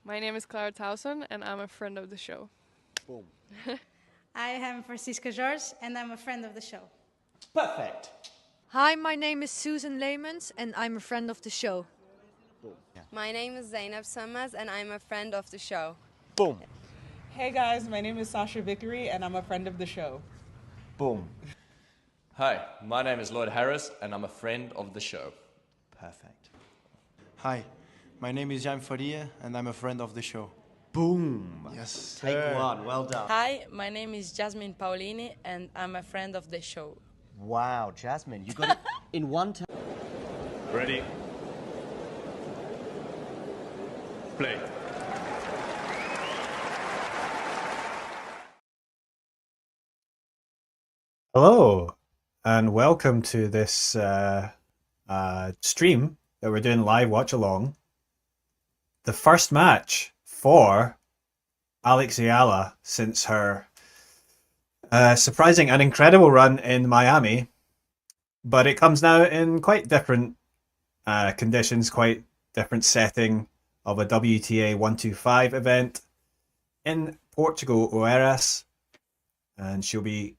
My name is Clara Towson, and I'm a friend of the show. Boom. I am Francisca George, and I'm a friend of the show. Perfect. Hi, my name is Susan Leemans and I'm a friend of the show. Boom. Yeah. My name is Zainab Sammaz and I'm a friend of the show. Boom. Hey guys, my name is Sasha Vickery and I'm a friend of the show. Boom. Hi, my name is Lloyd Harris and I'm a friend of the show. Perfect. Hi, my name is Jan Faria and I'm a friend of the show. Boom. Yes. Take one. Well done. Hi, my name is Jasmine Paulini and I'm a friend of the show. Wow, Jasmine, you got it in one time. Ready? Play. Hello, and welcome to this stream that we're doing live watch along. The first match for Alex Eala since her surprising and incredible run in Miami, but it comes now in quite different conditions, quite different setting of a WTA 125 event in Portugal, Oeiras. And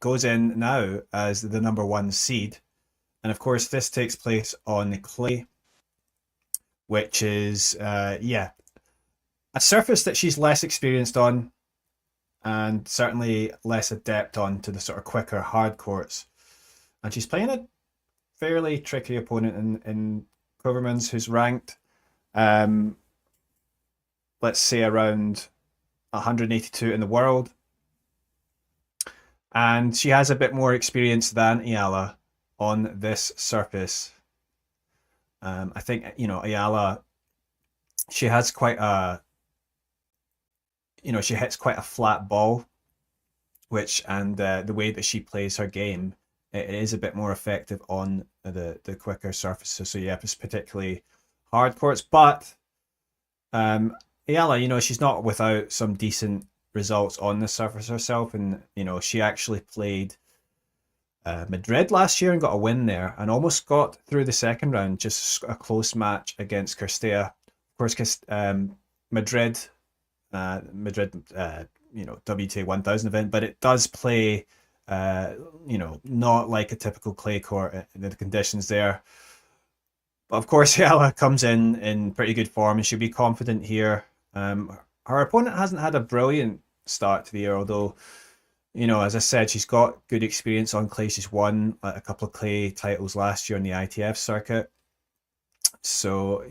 goes in now as the number 1 seed. And of course, this takes place on clay, which is, a surface that she's less experienced on and certainly less adept on to the sort of quicker hard courts. And she's playing a fairly tricky opponent in Koevermans, who's ranked, let's say, around 182 in the world. And she has a bit more experience than Eala on this surface. I think, Eala, she has she hits quite a flat ball, and the way that she plays her game, it is a bit more effective on the quicker surfaces. So yeah, it's particularly hard courts. But Eala, she's not without some decent results on the surface herself, and she actually played Madrid last year and got a win there and almost got through the second round, just a close match against Kirstea. Of course, Madrid WTA 1000 event, but it does play not like a typical clay court in the conditions there. But of course, Eala comes in pretty good form and she'll be confident here. Her opponent hasn't had a brilliant start to the year, although, as I said, she's got good experience on clay. She's won a couple of clay titles last year on the ITF circuit. So,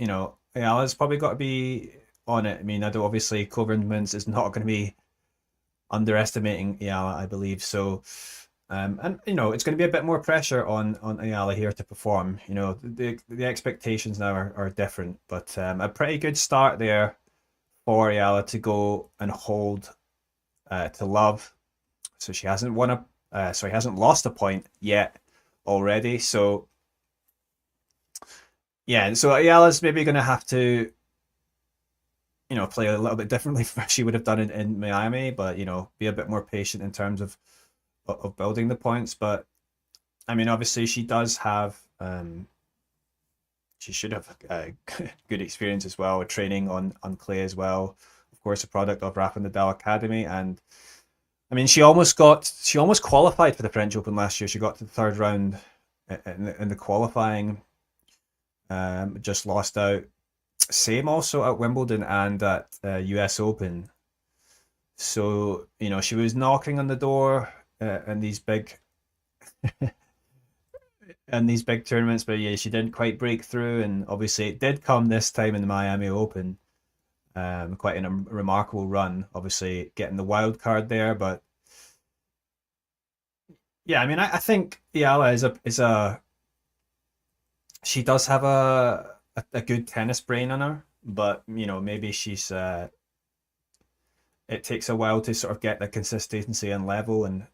Eala's probably got to be on it. I mean, obviously, Koevermans is not going to be underestimating Eala, I believe. So, it's going to be a bit more pressure on Eala here to perform. The expectations now are different, but a pretty good start there for Eala to go and hold to love. So she hasn't hasn't lost a point yet already. So yeah, so Eala's maybe going to have to play a little bit differently from she would have done in Miami, but be a bit more patient in terms of building the points. But I mean, obviously she does have she should have good experience as well, training on clay as well. Of course, a product of Rafa Nadal Academy, and I mean, she almost qualified for the French Open last year. She got to the third round in the qualifying, just lost out. Same also at Wimbledon and at US Open. So she was knocking on the door in these big tournaments, but yeah, she didn't quite break through, and obviously it did come this time in the Miami Open. Quite a remarkable run, obviously getting the wild card there, but yeah, I mean, I think Eala she does have a good tennis brain on her, but maybe she's it takes a while to sort of get the consistency and level, and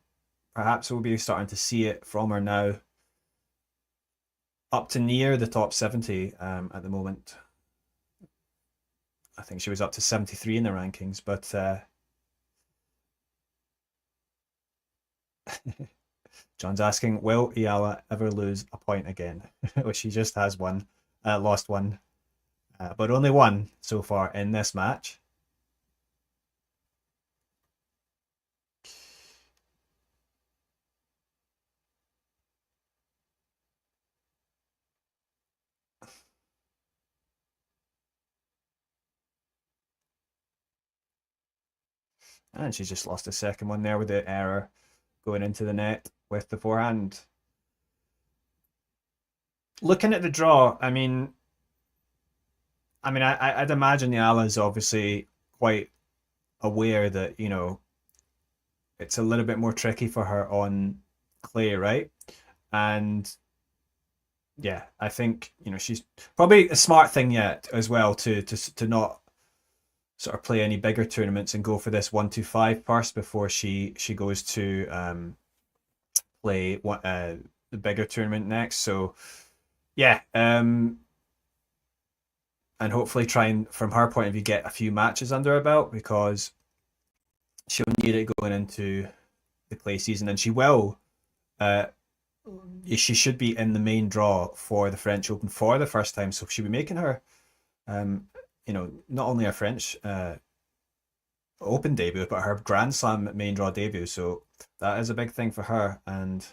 perhaps we'll be starting to see it from her now. Up to near the top 70 at the moment. I think she was up to 73 in the rankings, but John's asking, will Eala ever lose a point again? Well, she just has lost one, but only one so far in this match. And she's just lost the second one there with the error going into the net with the forehand. Looking at the draw, I'd imagine Eala is obviously quite aware that, you know, it's a little bit more tricky for her on clay, right? And yeah, I think, you know, she's probably a smart thing yet as well to not sort of play any bigger tournaments and go for this 1-2-5 first before she goes to play the bigger tournament next. So yeah, and hopefully try and, from her point of view, get a few matches under her belt, because she'll need it going into the clay season, and she will. She should be in the main draw for the French Open for the first time, so she'll be making her, you know, not only her French Open debut, but her Grand Slam main draw debut. So that is a big thing for her, and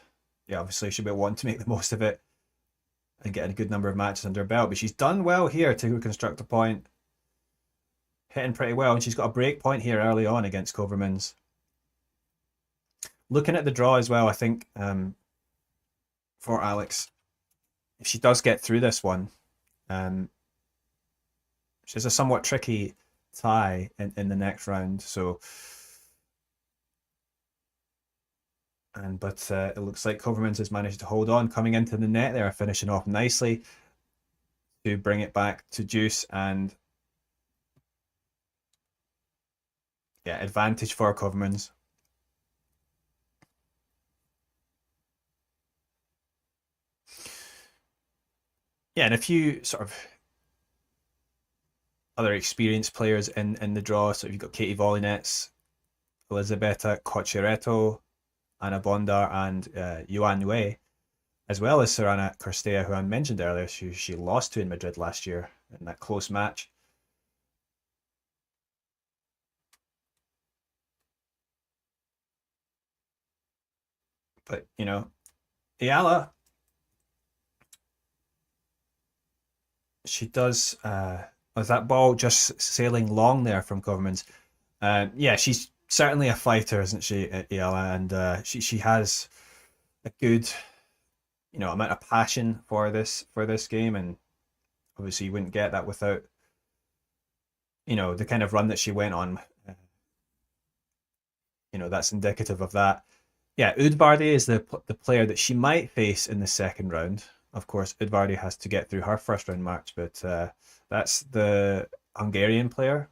yeah, obviously she'll be wanting to make the most of it and get a good number of matches under her belt. But she's done well here to construct a point, hitting pretty well, and she's got a break point here early on against Koevermans. Looking at the draw as well, I think for Alex, if she does get through this one, she's a somewhat tricky tie in the next round. So, but it looks like Koevermans has managed to hold on, coming into the net there, finishing off nicely to bring it back to deuce, and yeah, advantage for Koevermans. Yeah, and a few sort of other experienced players in the draw. So you've got Katie Volinets, Elisabetta Cocciaretto, Anna Bondar, and Yuan Wei, as well as Sorana Cirstea, who I mentioned earlier. She lost to in Madrid last year in that close match. But, you know, Eala, she does, with that ball just sailing long there from Koevermans. Yeah, she's certainly a fighter, isn't she, Eala? And she has a good, you know, amount of passion for this game, and obviously you wouldn't get that without, you know, the kind of run that she went on. You know, that's indicative of that. Yeah, Udvardy is the player that she might face in the second round. Of course, Udvardy has to get through her first round match, but that's the Hungarian player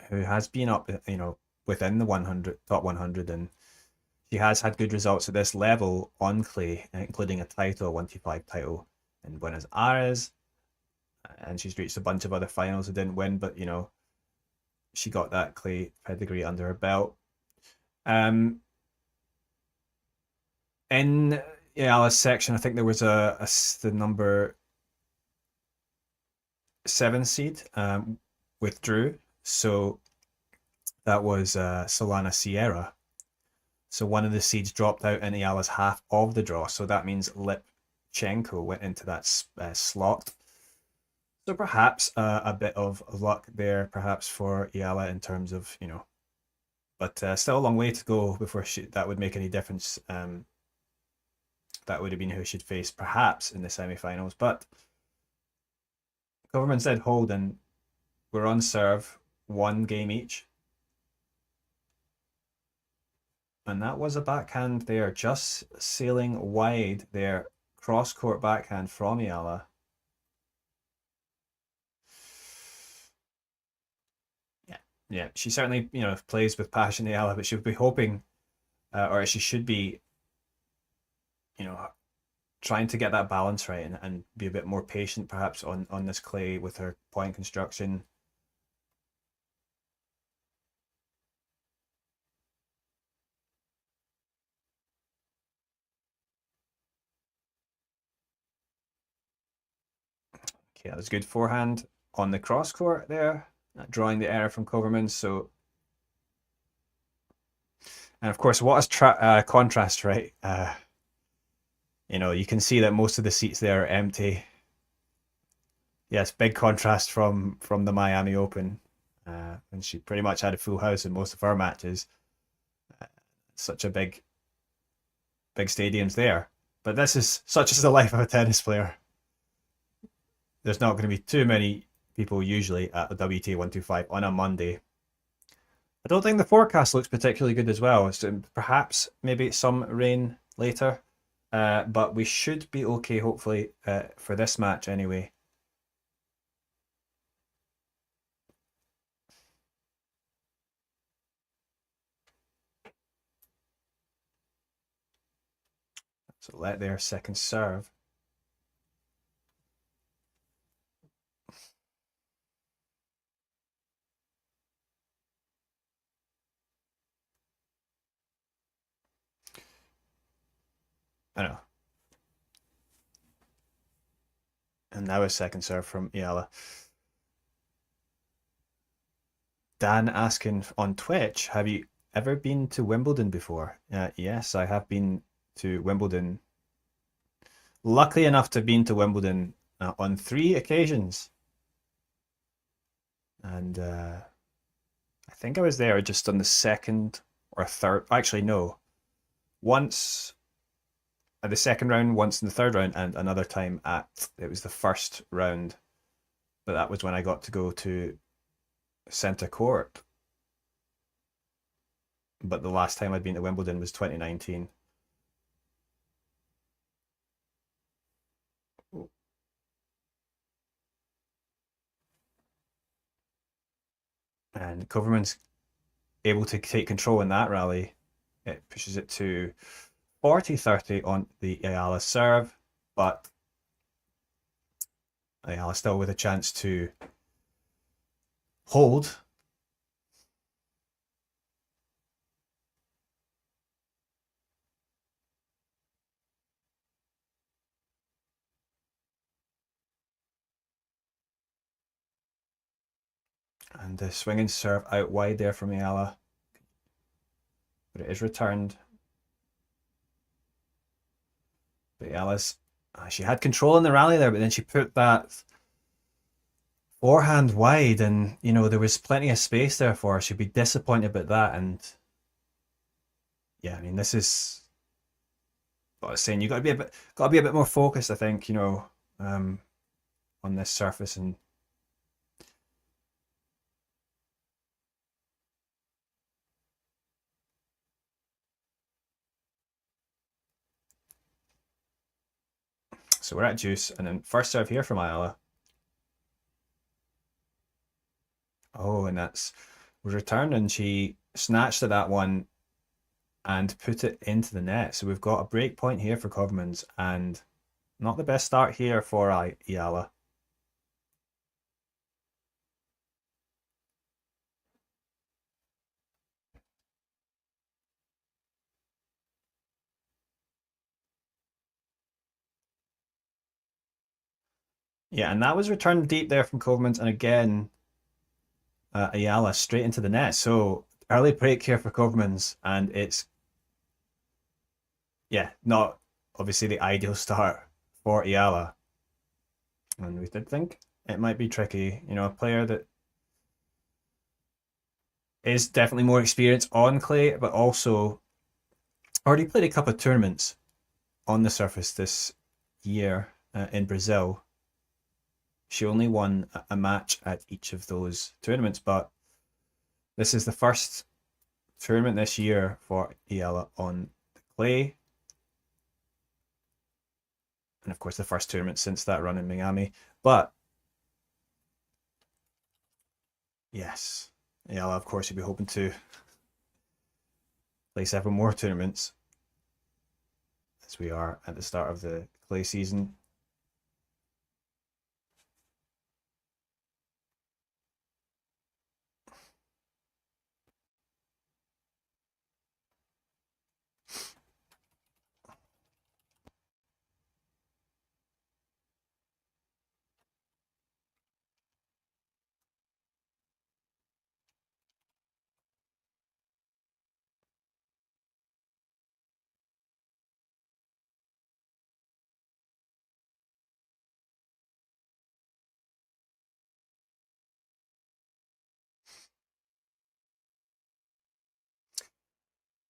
who has been up, you know, within the top 100, and she has had good results at this level on clay, including a title, a 1-2-5 title in Buenos Aires, and she's reached a bunch of other finals and didn't win, but you know, she got that clay pedigree under her belt. In Eala's section, I think there was the number 7 seed withdrew, so that was Solana Sierra. So one of the seeds dropped out in Eala's half of the draw, so that means Lipchenko went into that slot. So perhaps a bit of luck there, perhaps for Eala in terms of, you know, but still a long way to go before that would make any difference. That would have been who she'd face perhaps in the semi-finals, but Koevermans did hold, and we're on serve, 1 game each. And that was a backhand there, just sailing wide there, cross-court backhand from Eala. Yeah, she certainly, you know, plays with passion, Eala, but she'll be hoping, or she should be, you know, trying to get that balance right and be a bit more patient perhaps on this clay with her point construction. Okay, that was good forehand on the cross court there, drawing the error from Koevermans. So, and of course, what is contrast, right? You know, you can see that most of the seats there are empty. Yes, big contrast from the Miami Open. and she pretty much had a full house in most of her matches. Such a big stadiums there. But this is such as the life of a tennis player. There's not going to be too many people usually at the WTA 125 on a Monday. I don't think the forecast looks particularly good as well. So perhaps maybe some rain later. But we should be okay, hopefully, for this match anyway. So let their second serve. I know. And now a second serve from Eala. Dan asking on Twitch, have you ever been to Wimbledon before? Yes, I have been to Wimbledon. Lucky enough to have been to Wimbledon on 3 occasions. And I think I was there just on the second or third. Actually, no. Once at the second round, once in the third round, and another time it was the first round. But that was when I got to go to Centre Court. But the last time I'd been to Wimbledon was 2019. And Koevermans able to take control in that rally. It pushes it to 40-30 on the Eala serve, but Eala still with a chance to hold. And the swinging serve out wide there from Eala. But it is returned. But Eala's, she had control in the rally there, but then she put that forehand wide, and you know there was plenty of space there for her. She'd be disappointed about that. And yeah, I mean, this is what I was saying. You got to be a bit more focused, I think, you know, on this surface. And so we're at juice, and then first serve here from Eala. Oh, and that's was returned, and she snatched at that one and put it into the net. So we've got a break point here for Koevermans, and not the best start here for Eala. Yeah, and that was returned deep there from Koevermans, and again, Eala straight into the net. So early break here for Koevermans, and it's not obviously the ideal start for Eala. And we did think it might be tricky, you know, a player that is definitely more experienced on clay, but also already played a couple of tournaments on the surface this year in Brazil. She only won a match at each of those tournaments, but this is the first tournament this year for Eala on the clay. And of course, the first tournament since that run in Miami. But yes, Eala, of course, you'd be hoping to play several more tournaments as we are at the start of the clay season.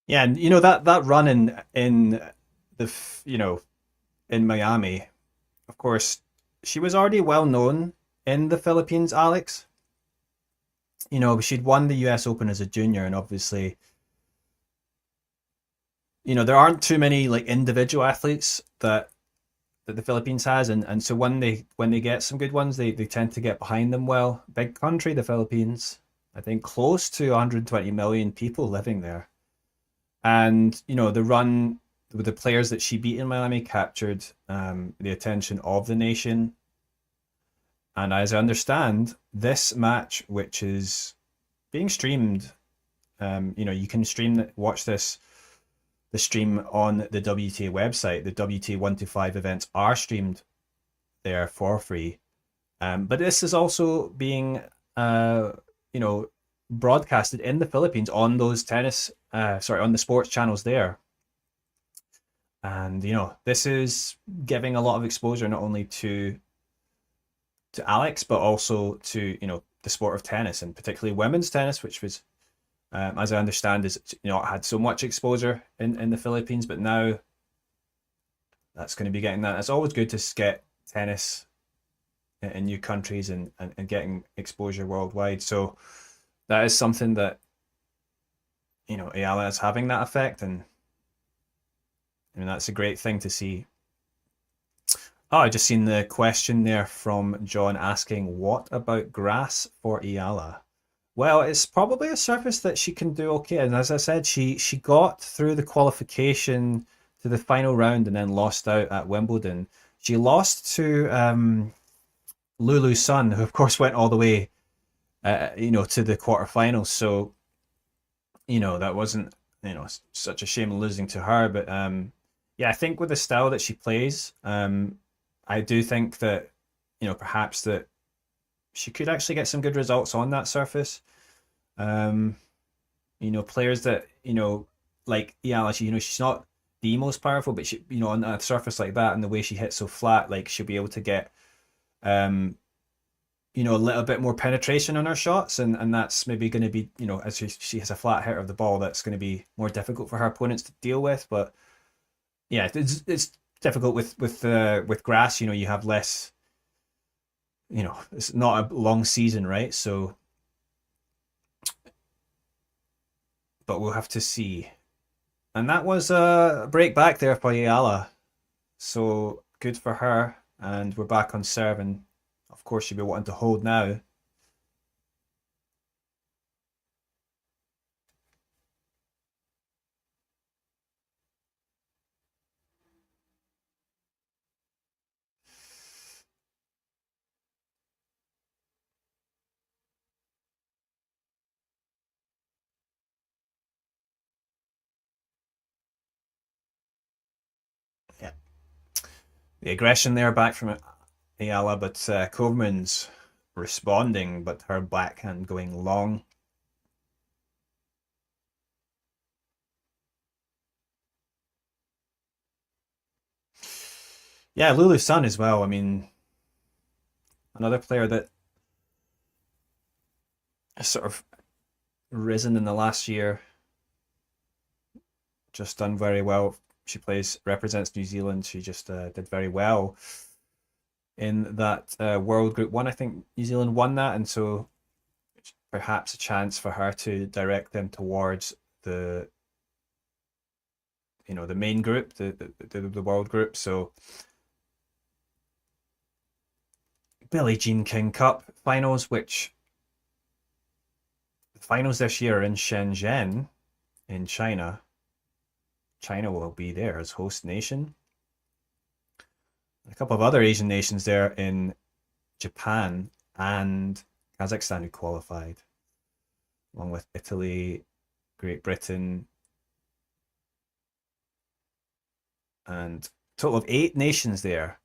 Yeah, and that run in in Miami, of course, she was already well known in the Philippines, Alex. She'd won the US Open as a junior, and obviously, there aren't too many like individual athletes that the Philippines has, and so when they get some good ones, they tend to get behind them well. Big country, the Philippines. I think close to 120 million people living there. And the run with the players that she beat in Miami captured the attention of the nation. And as I understand, this match, which is being streamed, you can watch the stream on the WTA website. The WTA 125 events are streamed there for free. But this is also being, broadcasted in the Philippines on those on the sports channels there. And, this is giving a lot of exposure not only to Alex, but also to, the sport of tennis, and particularly women's tennis, which was, as I understand, is had so much exposure in the Philippines, but now that's going to be getting that. It's always good to get tennis in new countries and getting exposure worldwide. So that is something that Eala is having that effect, and I mean that's a great thing to see. Oh, I just seen the question there from John asking, what about grass for Eala? Well, it's probably a surface that she can do okay. And as I said, she got through the qualification to the final round and then lost out at Wimbledon. She lost to Lulu Sun, who of course went all the way, to the quarterfinals. So, that wasn't, such a shame losing to her. But yeah, I think with the style that she plays, I do think that, perhaps that she could actually get some good results on that surface. Players that, like Eala, she's not the most powerful, but she, on a surface like that and the way she hits so flat, like she'll be able to get, a little bit more penetration on her shots, and that's maybe going to be, as she has a flat hit of the ball, that's going to be more difficult for her opponents to deal with. But yeah, it's difficult with grass. You have less. It's not a long season, right? So, but we'll have to see. And that was a break back there for Eala. So good for her. And we're back on serve, and of course she'll be wanting to hold now. Yeah. The aggression there back from Eala, but Koevermans responding, but her backhand going long. Yeah, Lulu Sun as well. I mean, another player that has sort of risen in the last year, just done very well. She represents New Zealand. She just did very well in that World Group 1. I think New Zealand won that, and so perhaps a chance for her to direct them towards the main group, the World Group. So Billie Jean King Cup finals, which the finals this year are in Shenzhen in China. China will be there as host nation. A couple of other Asian nations there in Japan and Kazakhstan who qualified, along with Italy, Great Britain, and a total of 8 nations there.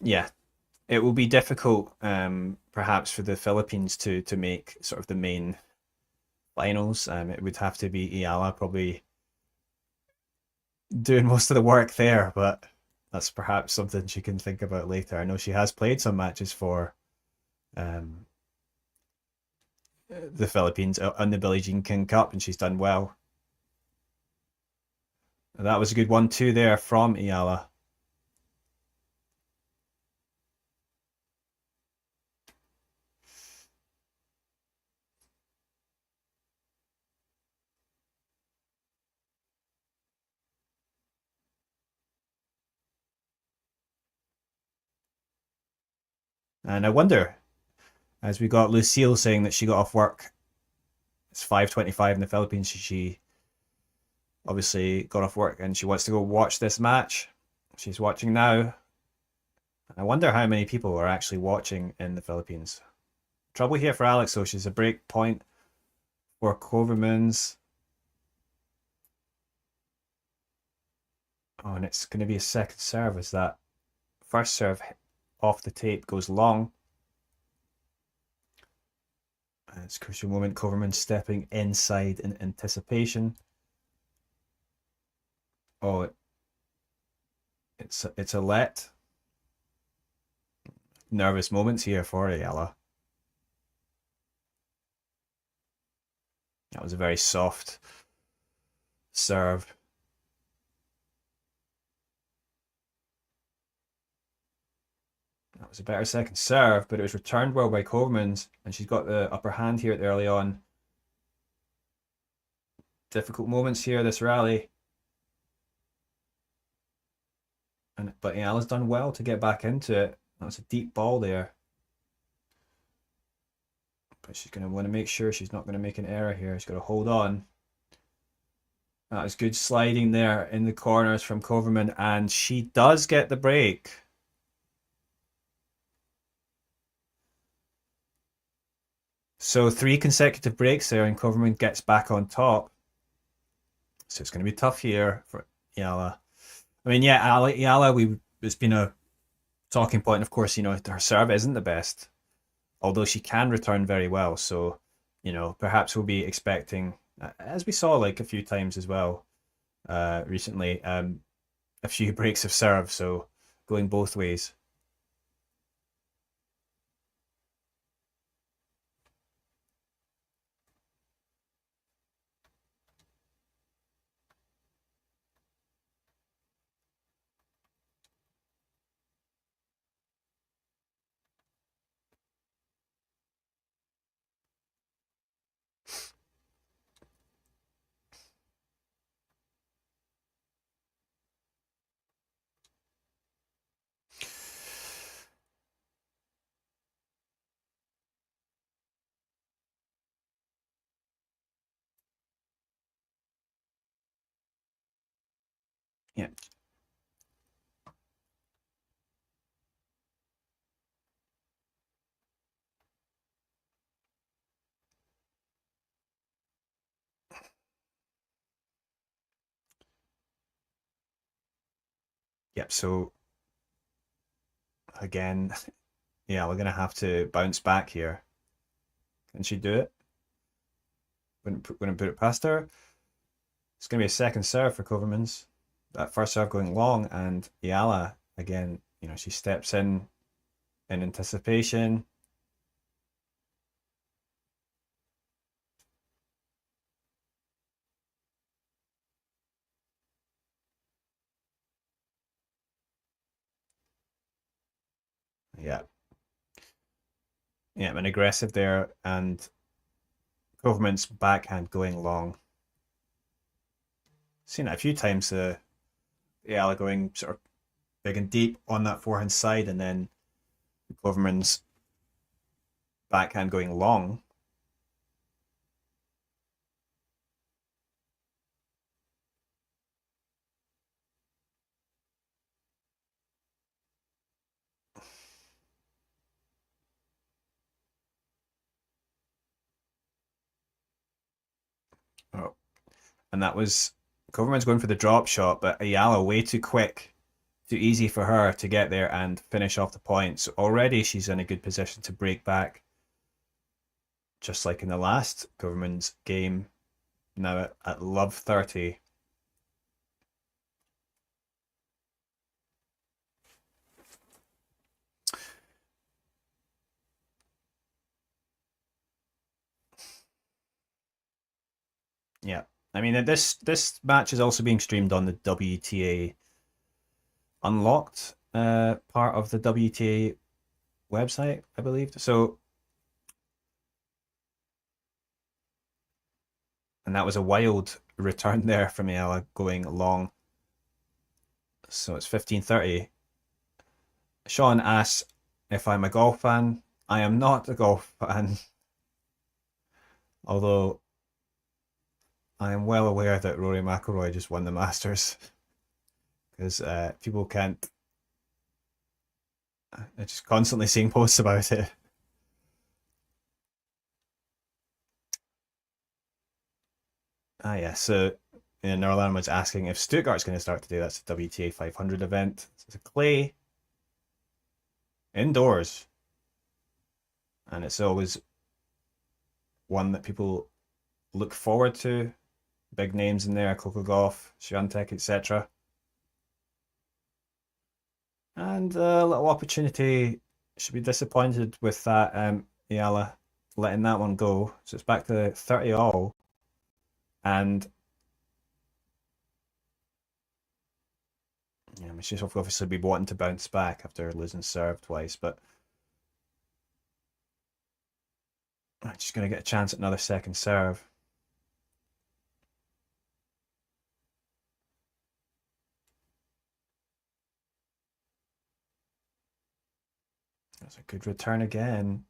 Yeah, it will be difficult, perhaps, for the Philippines to make sort of the main finals. It would have to be Eala probably doing most of the work there, but that's perhaps something she can think about later. I know she has played some matches for the Philippines on the Billie Jean King Cup, and she's done well. That was a good 1-2 there from Eala. And I wonder, as we got Lucille saying that she got off work, it's 5:25 in the Philippines. She obviously got off work and she wants to go watch this match. She's watching now. I wonder how many people are actually watching in the Philippines. Trouble here for Alex, though. She's a break point for Koevermans. Oh, and it's going to be a second serve as that first serve off the tape goes long. And it's a crucial moment. Koevermans stepping inside in anticipation. Oh, it's a let. Nervous moments here for Eala. That was a very soft serve. That was a better second serve, but it was returned well by Koevermans, and she's got the upper hand here early on. Difficult moments here, this rally. But Eala's done well to get back into it. That was a deep ball there. But she's going to want to make sure she's not going to make an error here. She's got to hold on. That was good sliding there in the corners from Koevermans, and she does get the break. So 3 consecutive breaks there, and Koevermans gets back on top. So it's going to be tough here for Eala. I mean, yeah, Eala, it's been a talking point. Of course, her serve isn't the best, although she can return very well. So, perhaps we'll be expecting, as we saw like a few times as well recently, a few breaks of serve. So going both ways. Yeah. Yep. So again, yeah, we're going to have to bounce back here. Can she do it? Wouldn't put it past her. It's going to be a second serve for Koevermans. That first serve going long, and Eala, again, she steps in anticipation. Yeah. Yeah, and aggressive there, and Koevermans backhand going long. Seen it a few times, Eala going sort of big and deep on that forehand side, and then Koevermans backhand going long. Oh, and that was Koevermans going for the drop shot, but Eala way too quick, too easy for her to get there and finish off the point. So already she's in a good position to break back, just like in the last Koevermans game. Now at love 30. Yeah. I mean, this match is also being streamed on the WTA Unlocked part of the WTA website, I believe. So, and that was a wild return there from Eala going long. So it's 15:30. Sean asks if I'm a golf fan. I am not a golf fan, although I am well aware that Rory McIlroy just won the Masters, because people can't. I'm just constantly seeing posts about it. Yeah, so Norlan was asking if Stuttgart's going to start today. That's a WTA 500 event. It's a clay indoors, and it's always one that people look forward to. Big names in there: Coco Gauff, Swiatek, etc. And a little opportunity. Should be disappointed with that. Eala letting that one go. So it's back to 30 all, and yeah, she's obviously be wanting to bounce back after losing serve twice, but she's going to get a chance at another second serve. That's a good return again.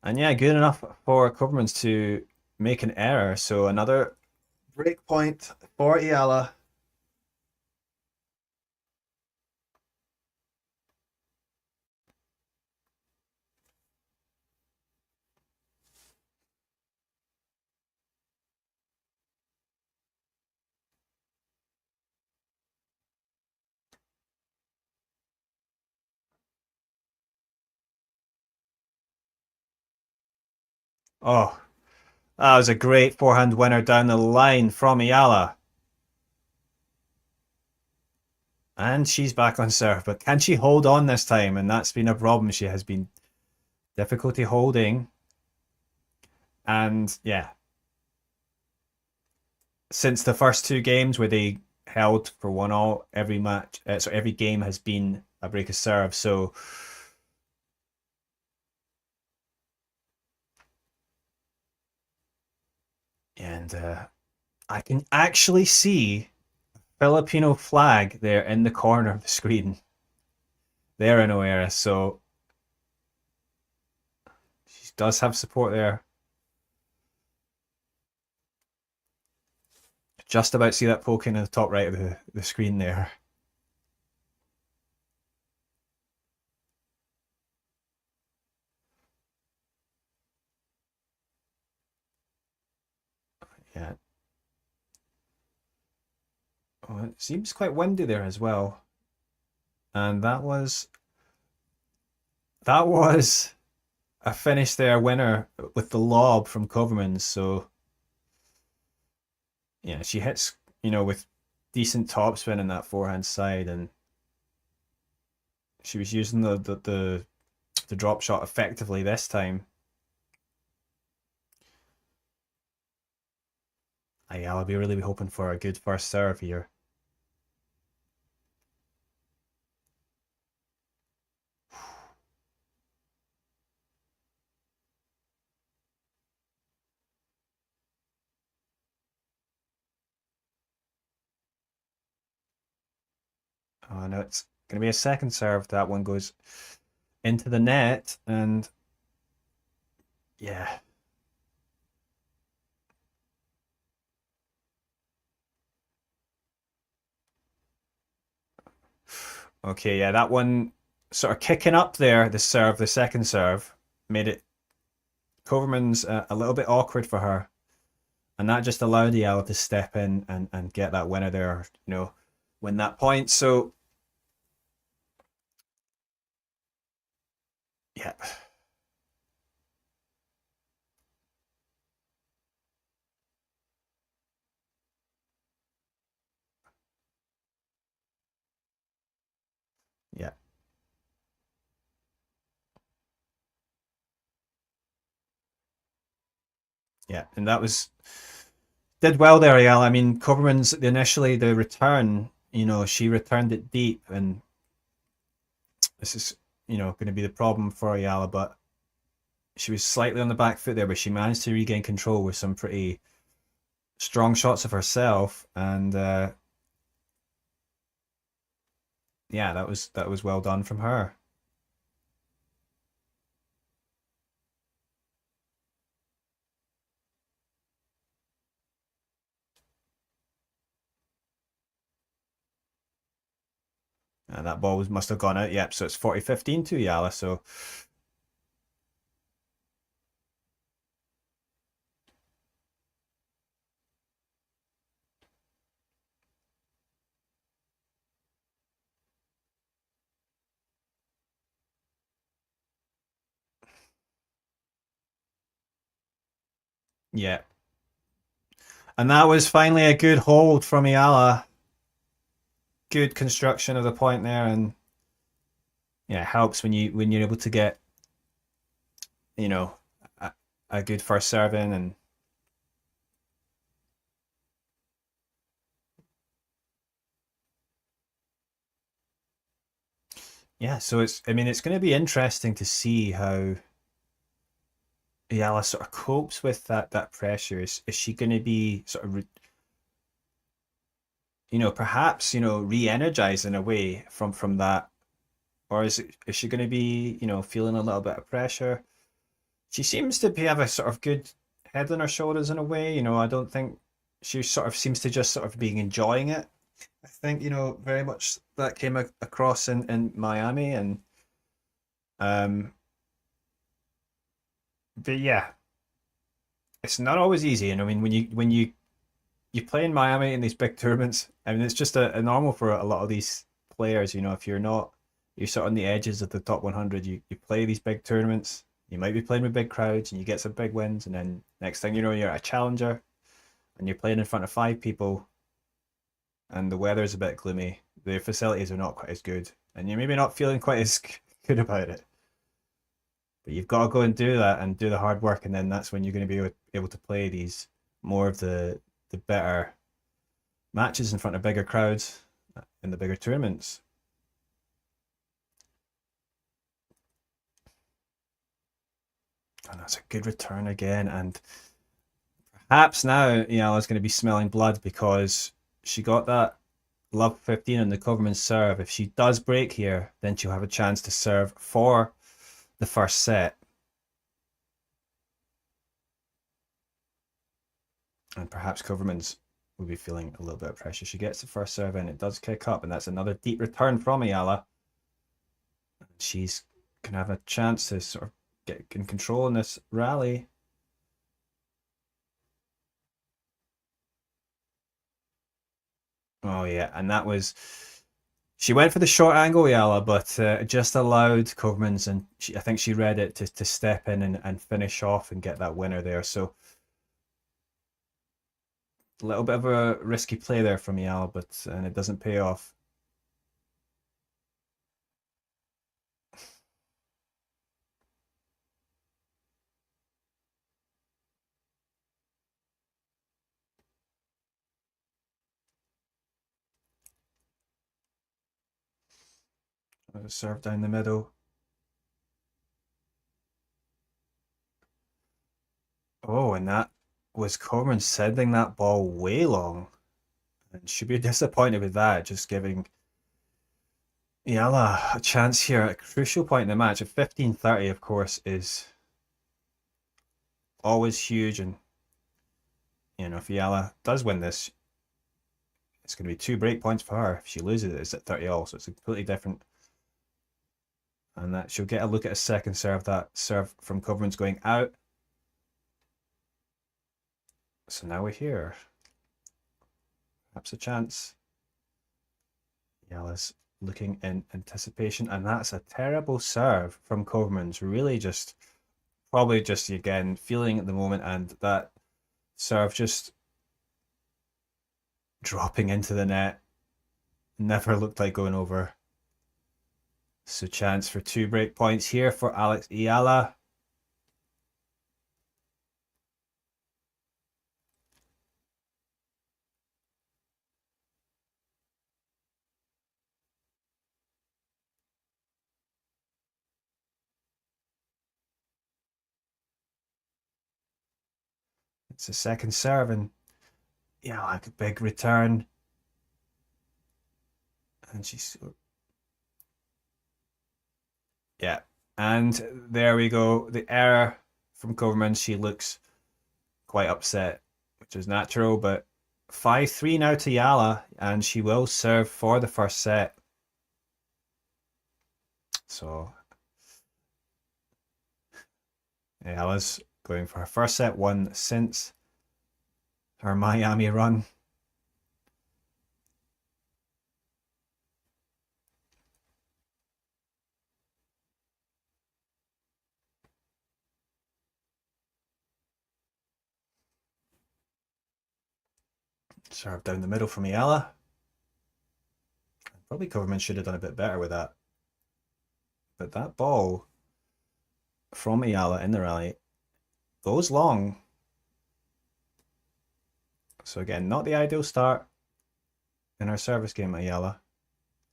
And yeah, good enough for Koevermans to make an error. So another break point for Eala. Oh, that was a great forehand winner down the line from Eala. And she's back on serve, but can she hold on this time? And that's been a problem. She has been difficulty holding. And yeah, since the first two games where they held for 1-all, every match, so every game has been a break of serve. So and I can actually see Filipino flag there in the corner of the screen. There in Oeiras, so she does have support there. Just about see that poking in the top right of the screen there. Yeah. Oh, it seems quite windy there as well. And that was a finish there, winner with the lob from Koevermans. So yeah, she hits, with decent topspin in that forehand side, and she was using the drop shot effectively this time. I'll be really hoping for a good first serve here. Oh no, it's going to be a second serve. That one goes into the net, and yeah. Okay, yeah, that one sort of kicking up there, the serve, the second serve, made it Koevermans a little bit awkward for her. And that just allowed Eala to step in and get that winner there, win that point. So, yeah. Yeah. Yeah, and that was Did well there, Eala. I mean, Koevermans, initially the return, she returned it deep, and this is, going to be the problem for Eala, but she was slightly on the back foot there, but she managed to regain control with some pretty strong shots of herself, and yeah, that was well done from her. And that ball must have gone out. Yep, so it's 40-15 to Eala. So yeah, and that was finally a good hold from Eala. Good construction of the point there, and yeah, it helps when you're able to get a, a good first serve in, and yeah, so it's going to be interesting to see how Eala sort of copes with that pressure. Is she going to be sort of perhaps re-energized in a way from that, or is she going to be feeling a little bit of pressure? She seems to have a sort of good head on her shoulders in a way. I don't think she sort of seems to just sort of being enjoying it. I think very much that came across in Miami, and um, but yeah, it's not always easy. And I mean, when you play in Miami in these big tournaments, I mean, it's just a normal for a lot of these players. If you're sort of on the edges of the top 100, you play these big tournaments. You might be playing with big crowds, and you get some big wins, and then next thing you know, you're a challenger, and you're playing in front of 5 people, and the weather's a bit gloomy. The facilities are not quite as good, and you're maybe not feeling quite as good about it. But you've got to go and do that and do the hard work, and then that's when you're going to be able to play these more of the better matches in front of bigger crowds in the bigger tournaments. And that's a good return again, and perhaps now Eala's going to be smelling blood because she got that love 15 on the Koevermans serve. If she does break here, then she'll have a chance to serve for the first set. And perhaps Koevermans will be feeling a little bit of pressure. She gets the first serve and it does kick up, and that's another deep return from Eala. She's going to have a chance to sort of get in control in this rally. Oh yeah, and that was, she went for the short angle, Eala, but just allowed Koevermans, and I think she read it to step in and finish off and get that winner there. So a little bit of a risky play there from Eala, and it doesn't pay off. Serve down the middle. Oh, and that was Koevermans sending that ball way long. And should be disappointed with that, just giving Eala a chance here at a crucial point in the match. A 15-30, of course, is always huge. And, if Eala does win this, it's going to be 2 break points for her. If she loses it, it's at 30 all, so it's completely different. And that she'll get a look at a second serve, that serve from Koevermans going out. So now we're here. Perhaps a chance. Eala's looking in anticipation, and that's a terrible serve from Koevermans. Really probably just again feeling at the moment, and that serve just dropping into the net. Never looked like going over. So chance for 2 break points here for Eala. It's a second serve, and yeah, like a big return. And she's, yeah. And there we go. The error from Koevermans. She looks quite upset, which is natural, but 5-3 now to Eala, and she will serve for the first set. So Eala's going for her first set won since her Miami run. Serve down the middle from Eala. Probably Koevermans should have done a bit better with that. But that ball from Eala in the rally goes long. So again, not the ideal start in our service game at Eala.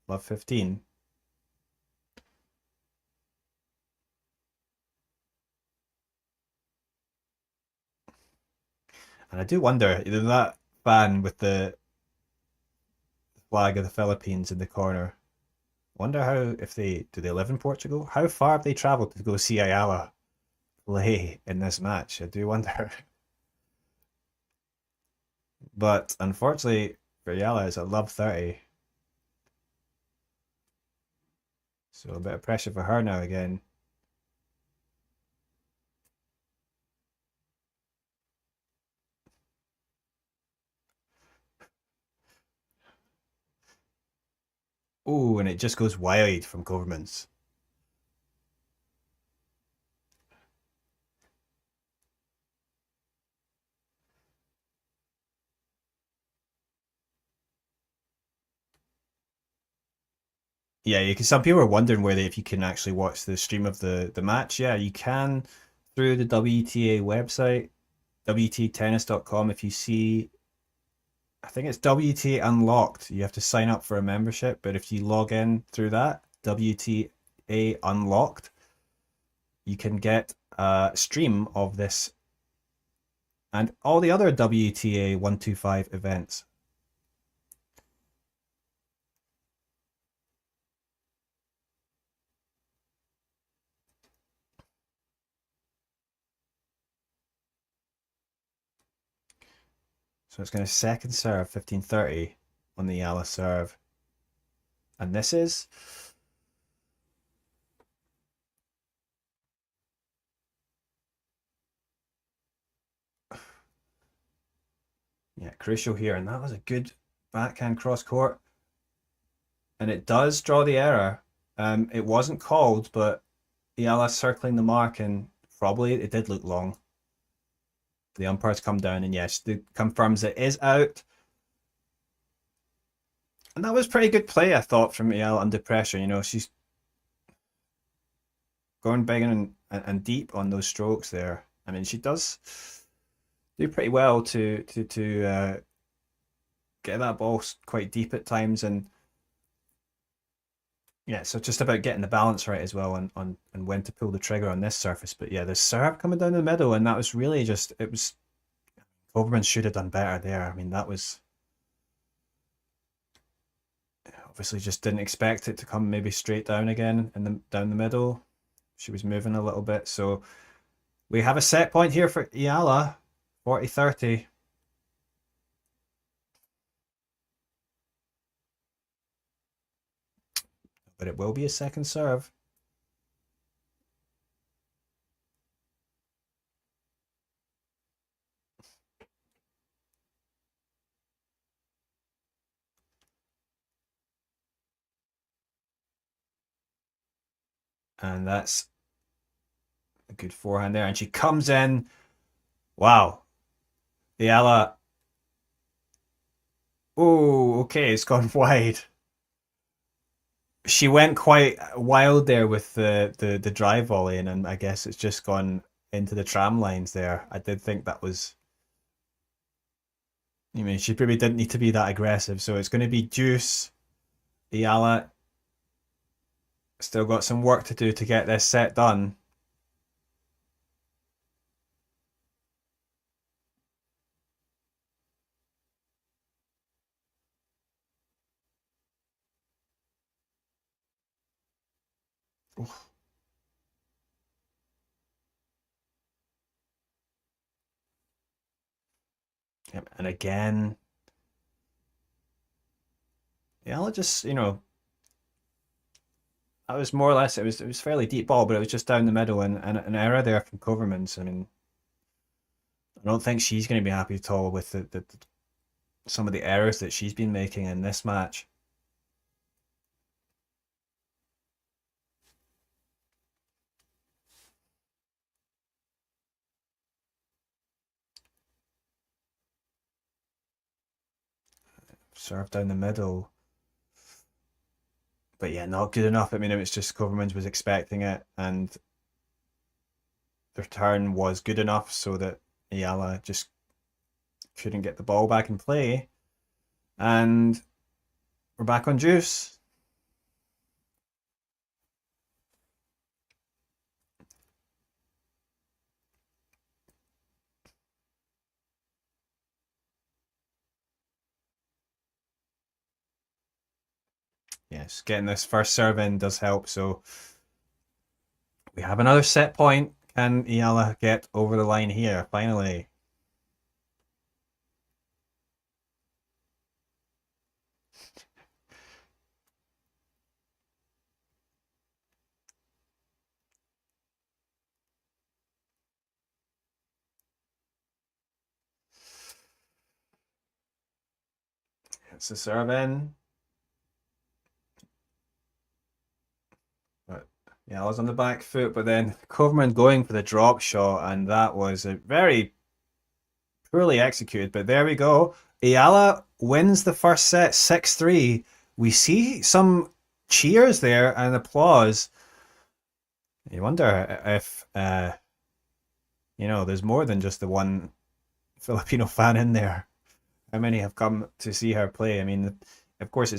Love 15. And I do wonder, that fan with the flag of the Philippines in the corner, wonder how, if do they live in Portugal? How far have they travelled to go see Eala play in this match? I do wonder. But unfortunately for Eala, it's a love 30. So a bit of pressure for her now again. Oh, and it just goes wide from Koevermans. Yeah, some people are wondering whether if you can actually watch the stream of the match. Yeah, you can through the WTA website, WTAtennis.com. If you see, I think it's WTA Unlocked. You have to sign up for a membership, but if you log in through that, WTA Unlocked, you can get a stream of this and all the other WTA 125 events. So it's going to second serve 15-30 on the Eala serve. And this is crucial here. And that was a good backhand cross court. And it does draw the error. It wasn't called, but Eala circling the mark, and probably it did look long. The umpires come down, and yes, it confirms it is out. And that was pretty good play, I thought, from Eala under pressure. You know, she's going big and deep on those strokes there. I mean, she does do pretty well to get that ball quite deep at times, and yeah, so just about getting the balance right as well on when to pull the trigger on this surface. But yeah, the serve coming down the middle, and that was really just, it was, Koevermans should have done better there. I mean, that was, obviously just didn't expect it to come maybe straight down again and down the middle. She was moving a little bit. So we have a set point here for Eala, 40-30. But it will be a second serve. And that's a good forehand there. And she comes in. Wow. Eala. Oh, okay, it's gone wide. She went quite wild there with the drive volley, and I guess it's just gone into the tram lines there. I did think that was, I mean, she probably didn't need to be that aggressive. So it's going to be deuce. Eala still got some work to do to get this set done. Yep, and again, Eala just, you know, that was more or less, it was fairly deep ball, but it was just down the middle, and an error there from Koevermans. I mean, I don't think she's going to be happy at all with some of the errors that she's been making in this match. Serve down the middle. But yeah, not good enough. I mean, it was just Koevermans was expecting it, and the return was good enough so that Eala just couldn't get the ball back in play. And we're back on juice. Yes, getting this first serve in does help. So we have another set point. Can Eala get over the line here, finally? It's a serve in. But yeah, I was on the back foot, but then Koevermans going for the drop shot, and that was a very poorly executed. But there we go. Eala wins the first set 6-3. We see some cheers there and applause. You wonder if you know, there's more than just the one Filipino fan in there. How many have come to see her play? I mean, of course, I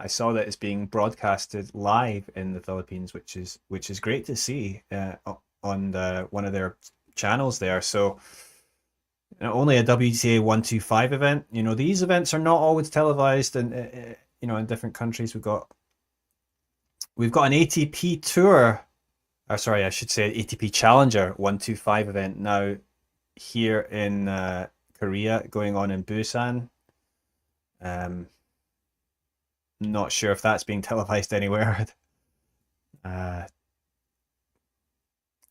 saw that it's being broadcasted live in the Philippines, which is great to see on one of their channels there. So only a WTA 125 event. You know, these events are not always televised, and you know, in different countries. We've got an ATP Tour. Or sorry, I should say ATP Challenger 125 event now here in Korea, going on in Busan. Not sure if that's being televised anywhere.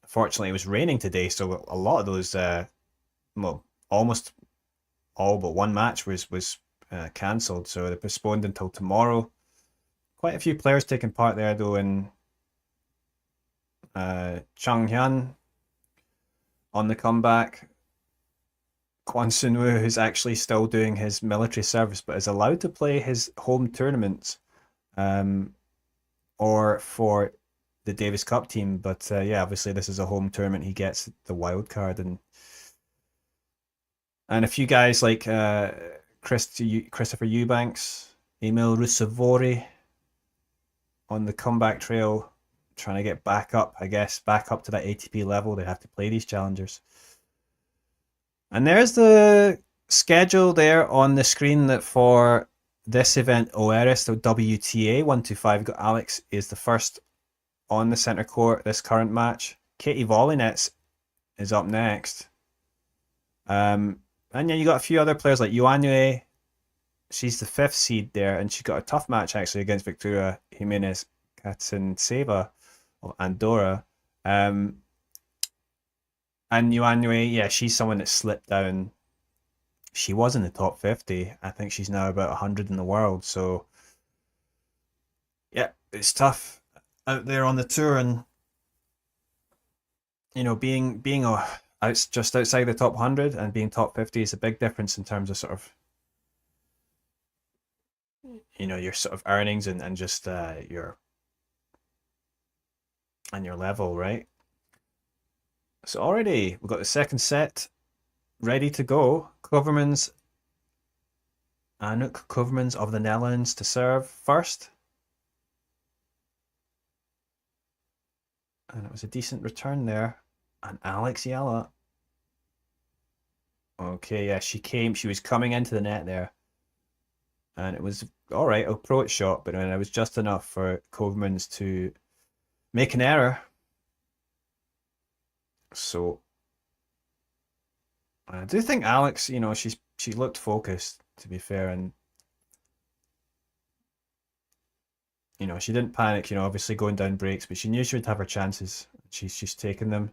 Fortunately, it was raining today, so a lot of those, well, almost all but one match was cancelled, so they postponed until tomorrow. Quite a few players taking part there, though, in Changhyun on the comeback. Kwon Sun-woo, who's actually still doing his military service but is allowed to play his home tournaments, or for the Davis Cup team. But yeah, obviously this is a home tournament. He gets the wild card, and a few guys like Christopher Eubanks, Emil Ruusuvuori on the comeback trail, trying to get back up, I guess, back up to that ATP level. They have to play these challengers. And there's the schedule there on the screen that for this event, Oeiras, the WTA 125, got Alex is the first on the centre court this current match. Katie Volinets is up next. And yeah, you got a few other players like Ioannou. She's the 5th seed there, and she got a tough match actually against Victoria Jimenez Katsinseva of Andorra. And Ioannou, yeah, she's someone that slipped down. She was in the top 50. I think she's now about 100 in the world. So, yeah, it's tough out there on the tour, and you know, being just outside the top 100 and being top 50 is a big difference in terms of sort of, you know, your sort of earnings and just your level, right? So already we've got the second set ready to go. Anouk Koevermans of the Netherlands to serve first. And it was a decent return there. And Alex Eala. Okay, yeah, she was coming into the net there. And it was all right, approach shot, but it was just enough for Koevermans to make an error. So I do think Alex, she looked focused, to be fair, and she didn't panic, obviously going down breaks, but she knew she would have her chances. She's taken them.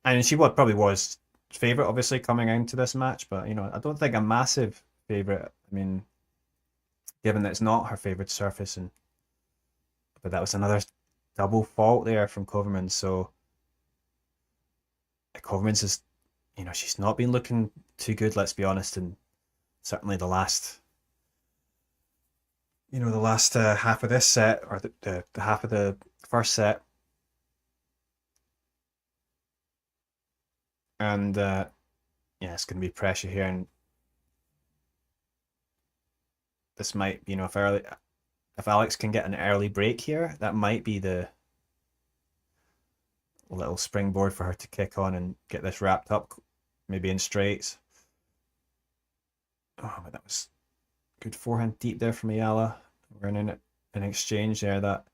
And she probably was favourite, obviously, coming into this match, but I don't think a massive favourite. I mean, given that it's not her favourite surface, but that was another double fault there from Koevermans. So Koevermans is, she's not been looking too good, let's be honest, and certainly the last half of this set, or the half of the first set. And yeah, it's going to be pressure here, and this might, if Alex can get an early break here, that might be the little springboard for her to kick on and get this wrapped up, maybe in straights. Oh, but that was good forehand deep there from Eala. We're in an exchange there that,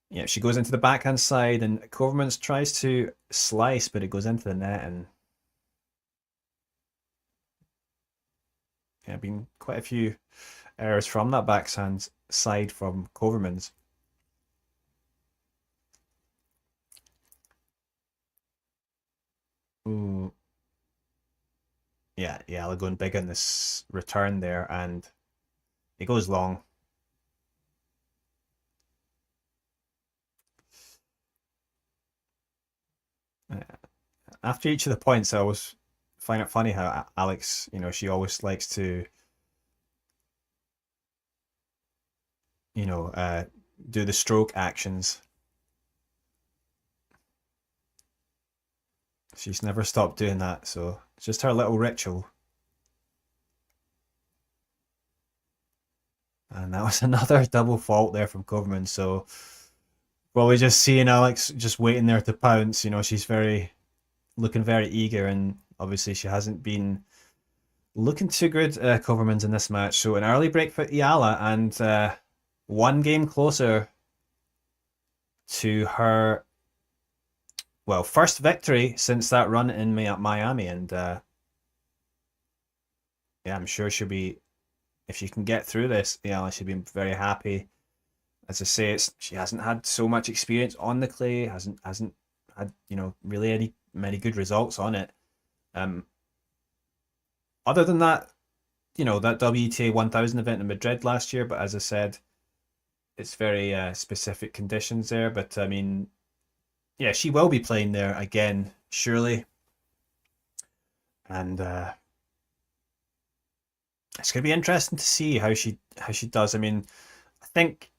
yeah, she goes into the backhand side, and Koevermans tries to slice, but it goes into the net, and yeah, been quite a few errors from that backhand side from Koevermans. Ooh. Yeah, Eala going big on this return there, and it goes long. After each of the points, I always find it funny how Alex, she always likes to, do the stroke actions. She's never stopped doing that, so it's just her little ritual. And that was another double fault there from Koevermans, so probably just seeing Alex just waiting there to pounce. She's looking very eager, and obviously she hasn't been looking too good, Koevermans, in this match. So an early break for Eala, and one game closer to her, well, first victory since that run in Miami. And yeah, I'm sure she'll be, if she can get through this, Eala should be very happy. As I say, she hasn't had so much experience on the clay, hasn't had really many good results on it. Other than that, that WTA 1000 event in Madrid last year, but as I said, it's very specific conditions there. But I mean, yeah, she will be playing there again, surely. And it's going to be interesting to see how she does. I mean, I think,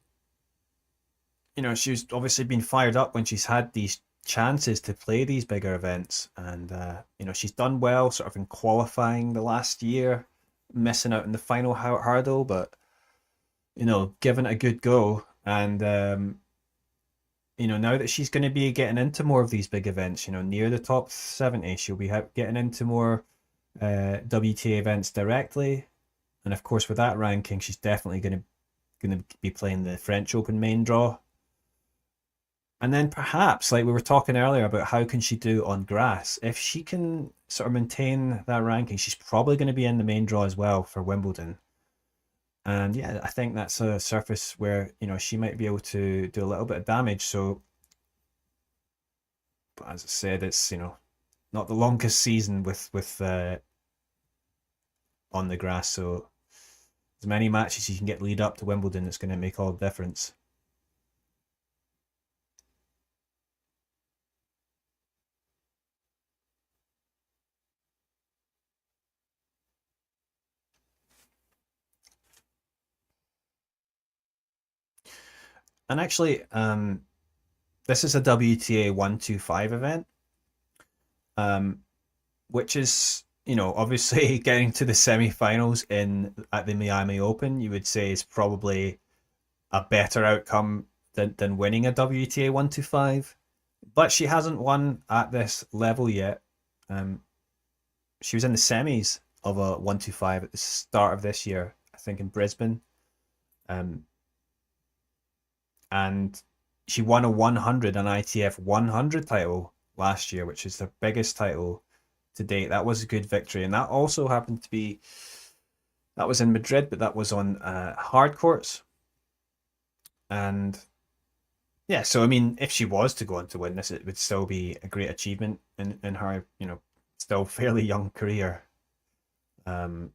she's obviously been fired up when she's had these chances to play these bigger events, and she's done well sort of in qualifying the last year, missing out in the final hurdle, but giving it a good go. And now that she's going to be getting into more of these big events, near the top 70, she'll be getting into more WTA events directly, and of course with that ranking, she's definitely going to be playing the French Open main draw. And then perhaps, like we were talking earlier about how can she do on grass, if she can sort of maintain that ranking, she's probably going to be in the main draw as well for Wimbledon. And yeah, I think that's a surface where, she might be able to do a little bit of damage. So, but as I said, it's, not the longest season with on the grass. So as many matches you can get lead up to Wimbledon, it's going to make all the difference. And actually, this is a WTA 125 event, which is, obviously getting to the semi-finals at the Miami Open, you would say is probably a better outcome than winning a WTA 125. But she hasn't won at this level yet. She was in the semis of a 125 at the start of this year, I think in Brisbane. And she won a 100, an ITF 100 title last year, which is the biggest title to date. That was a good victory, and that also happened to be that was in Madrid, but that was on hard courts. And yeah, so I mean, if she was to go on to win this, it would still be a great achievement in her, still fairly young career. Um,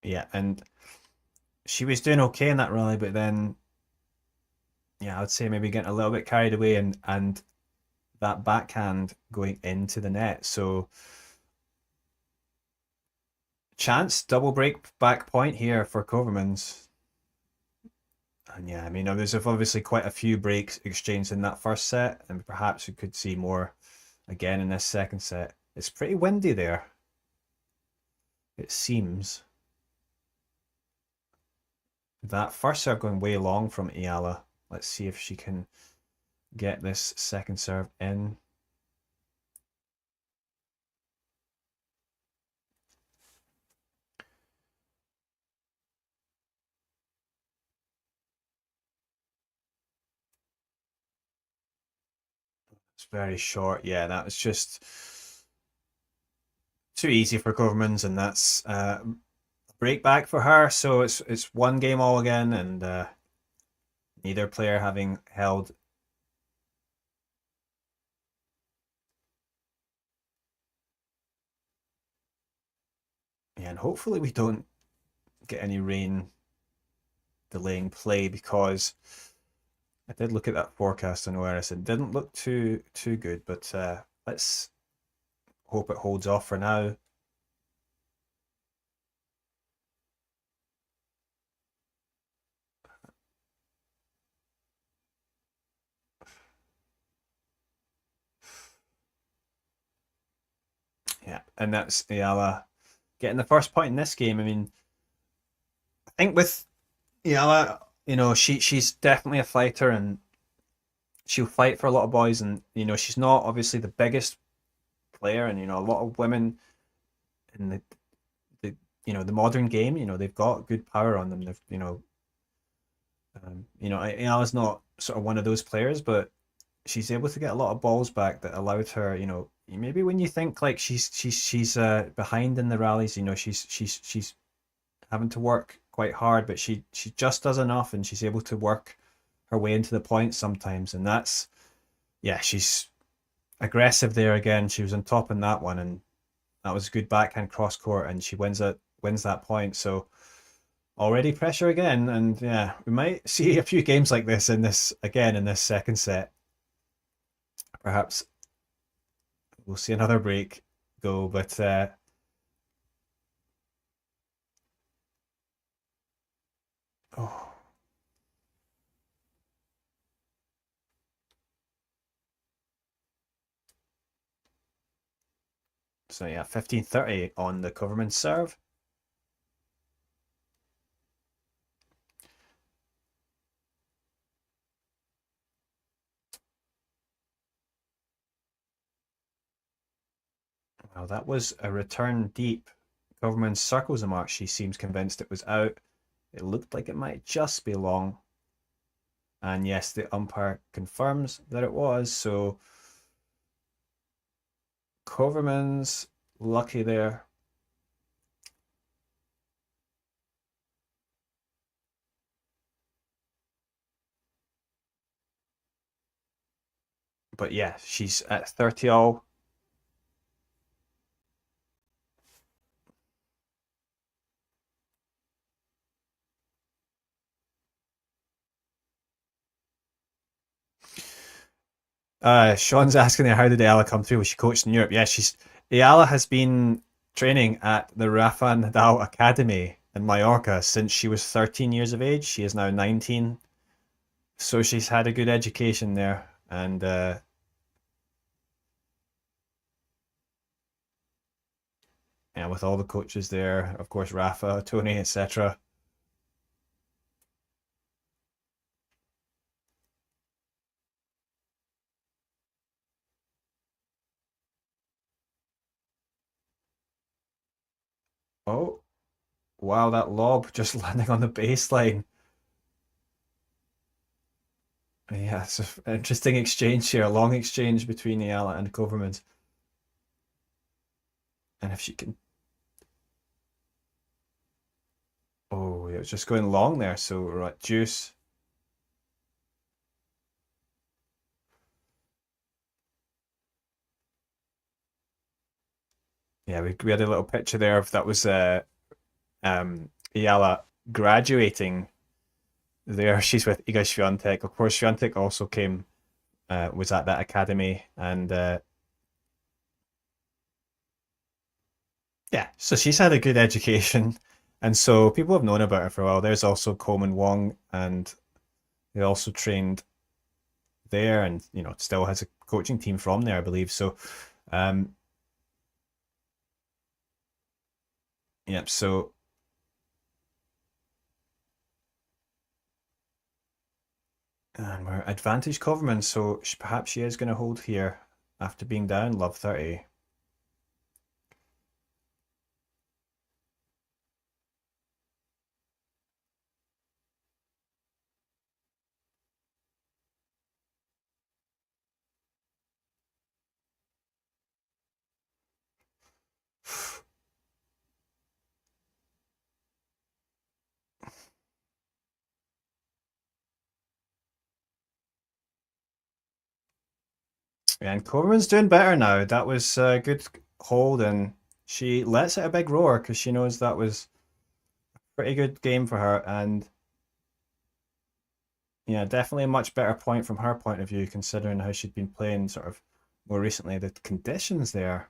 yeah, and she was doing okay in that rally, but then yeah, I would say maybe getting a little bit carried away and that backhand going into the net. So chance double break back point here for Koevermans. And yeah, I mean, there's obviously quite a few breaks exchanged in that first set, and perhaps we could see more again in this second set. It's pretty windy there, it seems. That first serve going way long from Eala. Let's see if she can get this second serve in. It's very short. Yeah, that was just too easy for Koevermans, and that's break back for her. So it's one game all again, and neither player having held. Yeah, and hopefully we don't get any rain delaying play, because I did look at that forecast on Oeiras. It didn't look too good, but let's hope it holds off for now. Yeah, and that's Eala getting the first point in this game. I mean, I think with Eala, she's definitely a fighter, and she'll fight for a lot of boys, and she's not obviously the biggest player, and a lot of women in the modern game, they've got good power on them. They've Eala's not sort of one of those players, but she's able to get a lot of balls back that allowed her, maybe when you think like she's behind in the rallies, she's having to work quite hard, but she just does enough, and she's able to work her way into the points sometimes, and that's she's aggressive there again. She was on top in that one, and that was a good backhand cross court, and she wins that point. So already pressure again, and yeah, we might see a few games like this in this second set. Perhaps we'll see another break go, but oh. So yeah, 15-30 on the Koevermans serve. Well, that was a return deep. Koevermans circles the mark. She seems convinced it was out. It looked like it might just be long. And yes, the umpire confirms that it was. So Koevermans lucky there. But yeah, she's at 30 all. Sean's asking her, how did Eala come through? Was she coached in Europe? Yeah, Eala has been training at the Rafa Nadal Academy in Mallorca since she was 13 years of age. She is now 19. So she's had a good education there, and yeah, with all the coaches there, of course, Rafa, Tony, etc. Wow, that lob just landing on the baseline. Yeah, it's an interesting exchange here, a long exchange between Eala and Koevermans. And if she can... Oh, it was just going long there, so right, deuce. Yeah, we had a little picture there of that was Eala graduating there. She's with Iga Swiatek. Of course, Swiatek also came, was at that academy, and yeah, so she's had a good education, and so people have known about her for a while. There's also Coleman Wong, and they also trained there, and still has a coaching team from there, I believe. So, yep. So, and we're advantage Coverman, so perhaps she is going to hold here after being down love 30. And Coleman's doing better now. That was a good hold, and she lets out a big roar because she knows that was a pretty good game for her. And yeah, definitely a much better point from her point of view, considering how she'd been playing sort of more recently. The conditions there.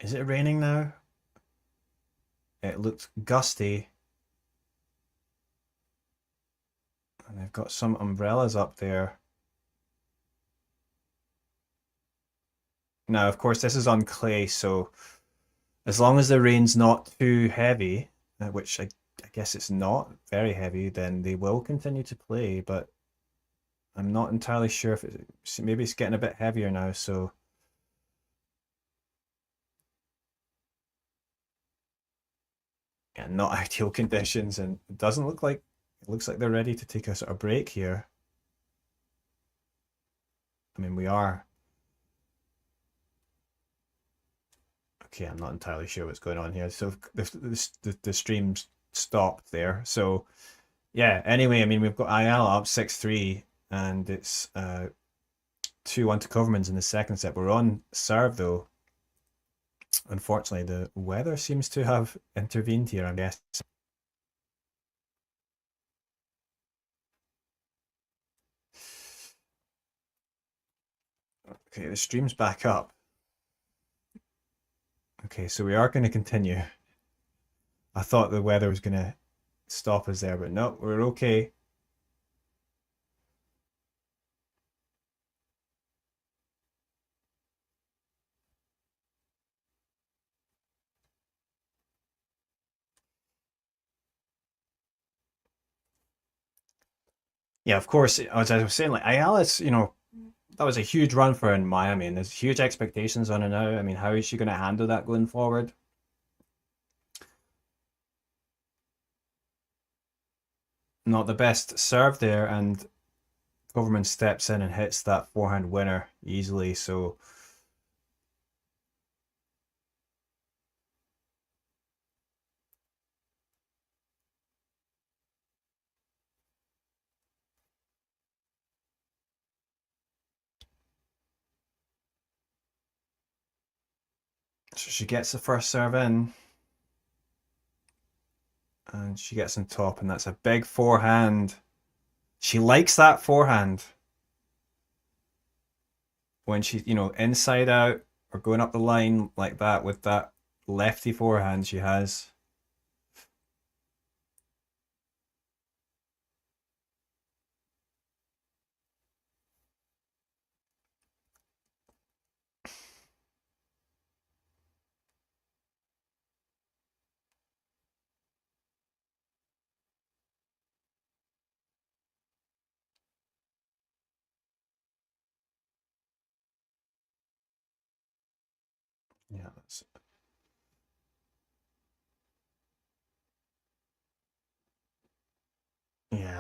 Is it raining now? It looked gusty. And they've got some umbrellas up there. Now, of course, this is on clay, so as long as the rain's not too heavy, which I guess it's not very heavy, then they will continue to play, but I'm not entirely sure if maybe it's getting a bit heavier now, so yeah, not ideal conditions, and it doesn't look like it looks like they're ready to take a sort of break here. I mean, we are. Okay, I'm not entirely sure what's going on here. So the stream's stopped there. So yeah, anyway, I mean, we've got Eala up 6-3, and it's 2-1 to Koevermans in the second set. We're on serve, though. Unfortunately, the weather seems to have intervened here, I guess. Okay, the stream's back up. Okay, so we are going to continue. I thought the weather was going to stop us there, but no, we're okay. Yeah, of course, as I was saying, like Ayala's, that was a huge run for her in Miami, and there's huge expectations on her now. I mean, how is she going to handle that going forward? Not the best serve there, and Koevermans steps in and hits that forehand winner easily. So she gets the first serve in, and she gets on top, and that's a big forehand. She likes that forehand when she, inside out or going up the line like that with that lefty forehand she has. Yeah,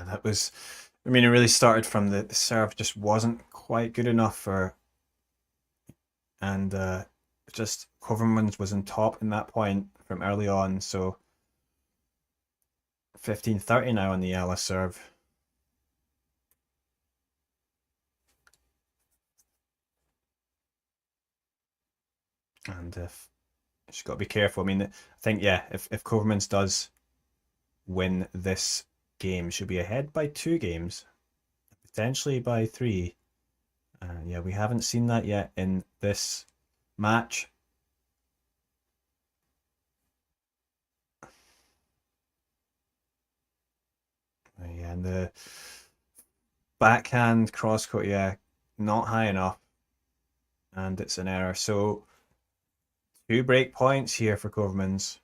that was, I mean, it really started from the serve just wasn't quite good enough for, and just Koevermans was on top in that point from early on, so 15-30 now on the Eala serve. And if she's got to be careful. I mean, I think, yeah, if Koevermans does win this game, she'll be ahead by 2 games, potentially by 3. Yeah, we haven't seen that yet in this match. Yeah, and the backhand cross court, yeah, not high enough. And it's an error. So 2 break points here for Koevermans.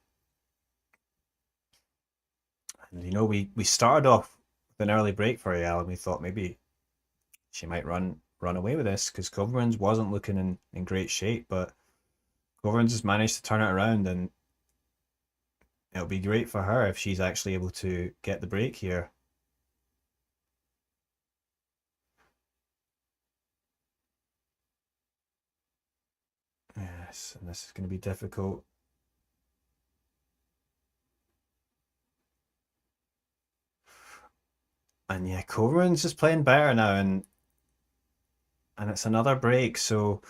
And you know, we started off with an early break for Eala, and we thought maybe she might run away with this because Koevermans wasn't looking in great shape, but Koevermans has managed to turn it around, and it'll be great for her if she's actually able to get the break here. Yes, and this is going to be difficult. And yeah, Koevermans is playing better now, and it's another break, so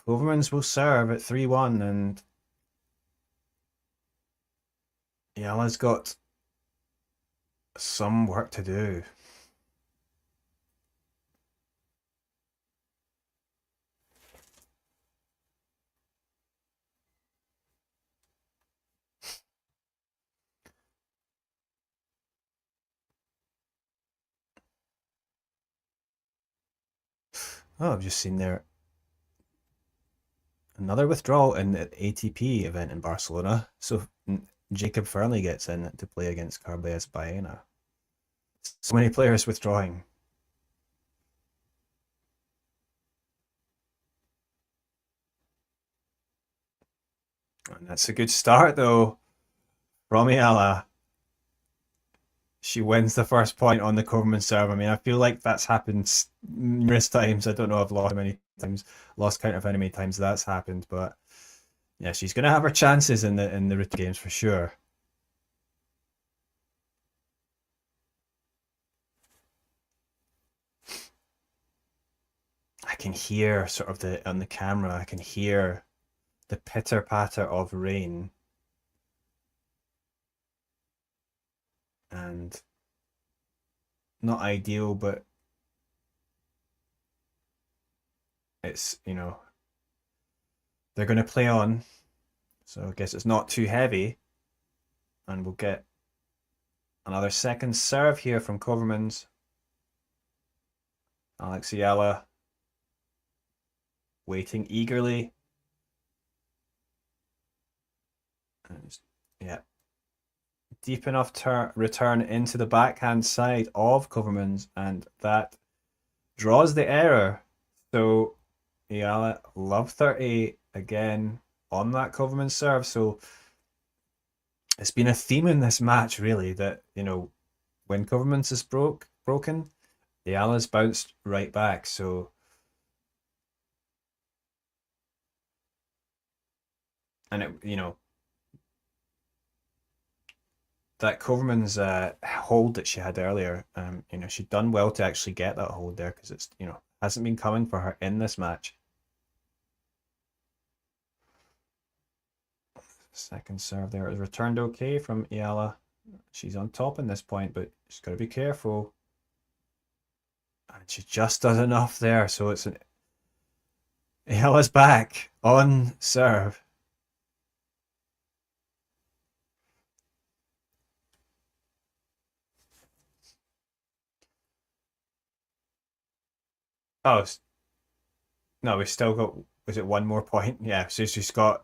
Koevermans will serve at 3-1, and Eala's got some work to do. Oh, I've just seen there another withdrawal in the ATP event in Barcelona. So Jacob Fernley gets in to play against Carles Baena. So many players withdrawing. And that's a good start though from Eala. She wins the first point on the Koevermans serve. I mean, I feel like that's happened numerous times. I don't know if I've lost how many times, lost count of how many times that's happened, but yeah, she's gonna have her chances in the return games for sure. I can hear sort of on the camera, I can hear the pitter patter of rain. And not ideal, but it's, you know, they're going to play on. So I guess it's not too heavy. And we'll get another second serve here from Koevermans. Eala waiting eagerly. And yeah. Deep enough return into the backhand side of Koevermans, and that draws the error. So Eala, love 30 again on that Koevermans serve. So it's been a theme in this match, really, that, you know, when Koevermans is broken, Eala's bounced right back. So and it, you know, that Koevermans hold that she had earlier, you know, she'd done well to actually get that hold there because it's, you know, hasn't been coming for her in this match. Second serve there is returned okay from Eala. She's on top in this point, but she's got to be careful. And she just does enough there, so it's an Eala's back on serve. Oh, no, we've still got, was it one more point? Yeah, so she's got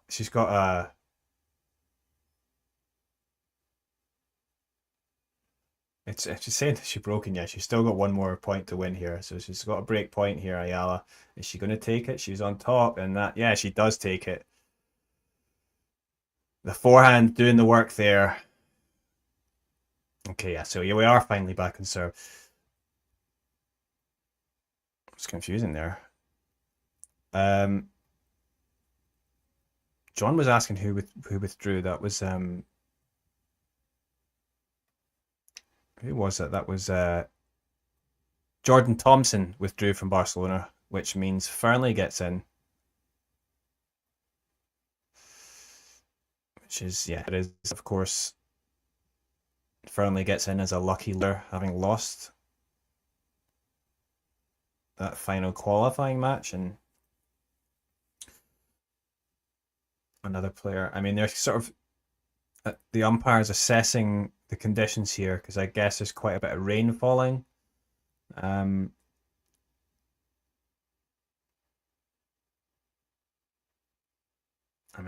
it's she's saying that she's broken, yeah, she's still got one more point to win here. So she's got a break point here, Eala. Is she gonna take it? She's on top, and that, yeah, she does take it. The forehand doing the work there. Okay, yeah, so yeah, we are finally back on serve. It's confusing there. John was asking who withdrew. That was who was it? That was Jordan Thompson withdrew from Barcelona, which means Fernley gets in. Which is, yeah, it is, of course. Fernley gets in as a lucky loser, having lost that final qualifying match, and another player. I mean, they're sort of the umpires assessing the conditions here because I guess there's quite a bit of rain falling. I mean,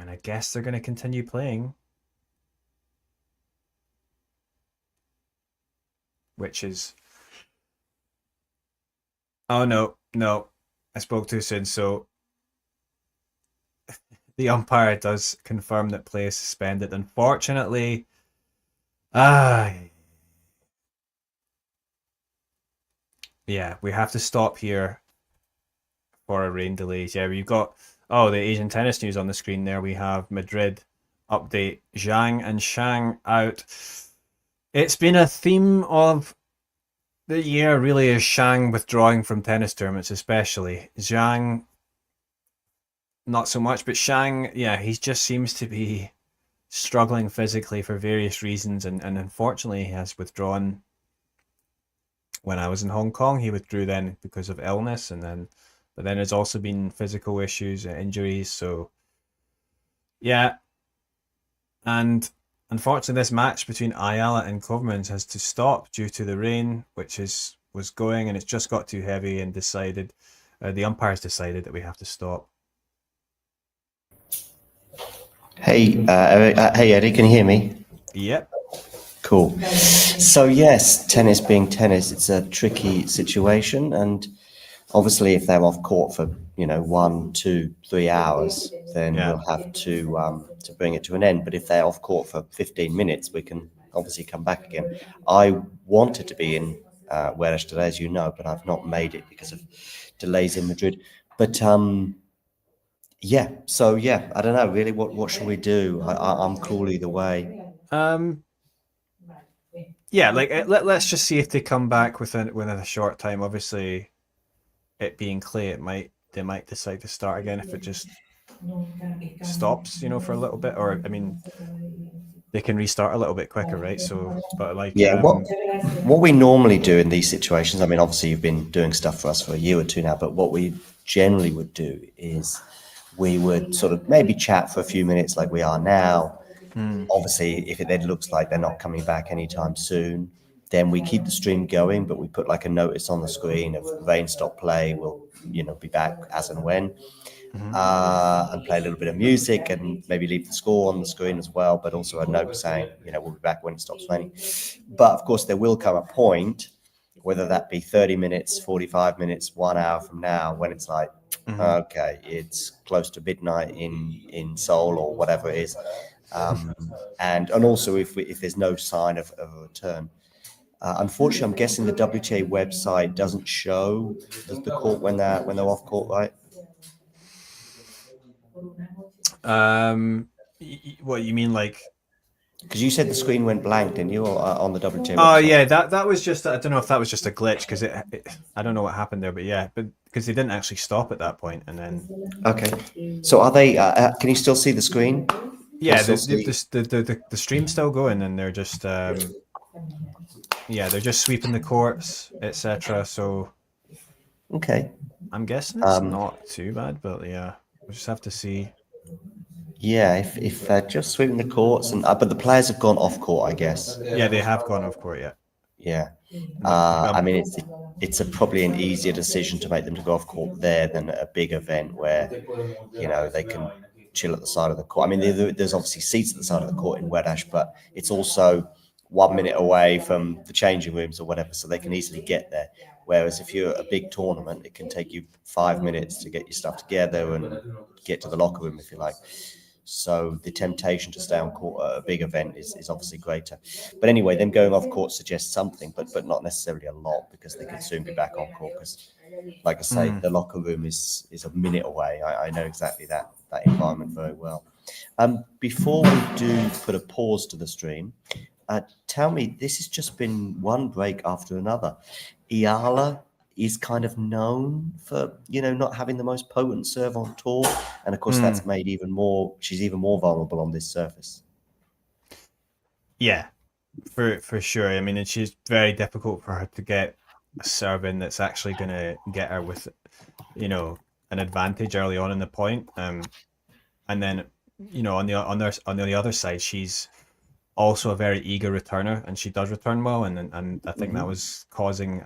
I guess they're going to continue playing, which is. Oh no, I spoke too soon. So the umpire does confirm that play is suspended. Unfortunately, yeah, we have to stop here for a rain delay. Yeah, we've got the Asian tennis news on the screen there. We have Madrid update. Zhang and Shang out. It's been a theme of the year, really, is Shang withdrawing from tennis tournaments, especially. Zhang, not so much, but Shang, yeah, he just seems to be struggling physically for various reasons, and unfortunately he has withdrawn. When I was in Hong Kong, he withdrew then because of illness, but then there's also been physical issues and injuries, so yeah. And unfortunately, this match between Eala and Koevermans has to stop due to the rain, which was going, and it's just got too heavy, and the umpires decided that we have to stop. Hey, Eddie, can you hear me? Yep. Cool. So yes, tennis being tennis, it's a tricky situation, and obviously if they're off court for 1, 2, 3 hours, then we'll have to bring it to an end. But if they're off court for 15 minutes, we can obviously come back again. I wanted to be in Oeiras today, as you know, but I've not made it because of delays in Madrid. But yeah, so yeah, I don't know really. What should we do? I'm cool either way. Yeah, like let's just see if they come back within a short time. Obviously, it being clay, they might decide to start again if it just stops, for a little bit. Or I mean, they can restart a little bit quicker, right? So, but like what we normally do in these situations. I mean, obviously you've been doing stuff for us for a year or two now, but what we generally would do is we would sort of maybe chat for a few minutes, like we are now. Obviously, if it then looks like they're not coming back anytime soon, then we keep the stream going, but we put like a notice on the screen of rain stop play. We'll, be back as and when, and play a little bit of music and maybe leave the score on the screen as well, but also a note saying, we'll be back when it stops raining. But of course, there will come a point, whether that be 30 minutes, 45 minutes, 1 hour from now, when it's like, okay, it's close to midnight in Seoul or whatever it is. And also if there's no sign of a return. Unfortunately, I'm guessing the WTA website doesn't show the court when they're off court, right? What you mean, like? Because you said the screen went blank, didn't you, on the WTA website? Oh yeah, that was just, I don't know if that was just a glitch, because I don't know what happened there, but yeah, because they didn't actually stop at that point, and then. Okay, so are they? Can you still see the screen? Yeah, the stream's still going, and they're just they're just sweeping the courts, etc. So okay, I'm guessing it's not too bad, but yeah, we'll just have to see. Yeah, if they're just sweeping the courts, and but the players have gone off court, I guess. Yeah, they have gone off court. Yeah. Yeah, I mean it's probably an easier decision to make them to go off court there than a big event where they can chill at the side of the court. I mean, there's obviously seats at the side of the court in Oeiras, but it's also 1 minute away from the changing rooms or whatever, so they can easily get there. Whereas if you're a big tournament, it can take you 5 minutes to get your stuff together and get to the locker room, if you like. So the temptation to stay on court at a big event is obviously greater. But anyway, them going off court suggests something, but not necessarily a lot, because they could soon be back on court. Because, like I say, the locker room is a minute away. I know exactly that environment very well. Before we do put a pause to the stream, tell me, this has just been one break after another. Eala is kind of known for, not having the most potent serve on tour. And of course, that's made she's even more vulnerable on this surface. Yeah, for sure. I mean, it's very difficult for her to get a serve in that's actually going to get her with, an advantage early on in the point. And then, on the other side, she's also a very eager returner, and she does return well. And I think that was causing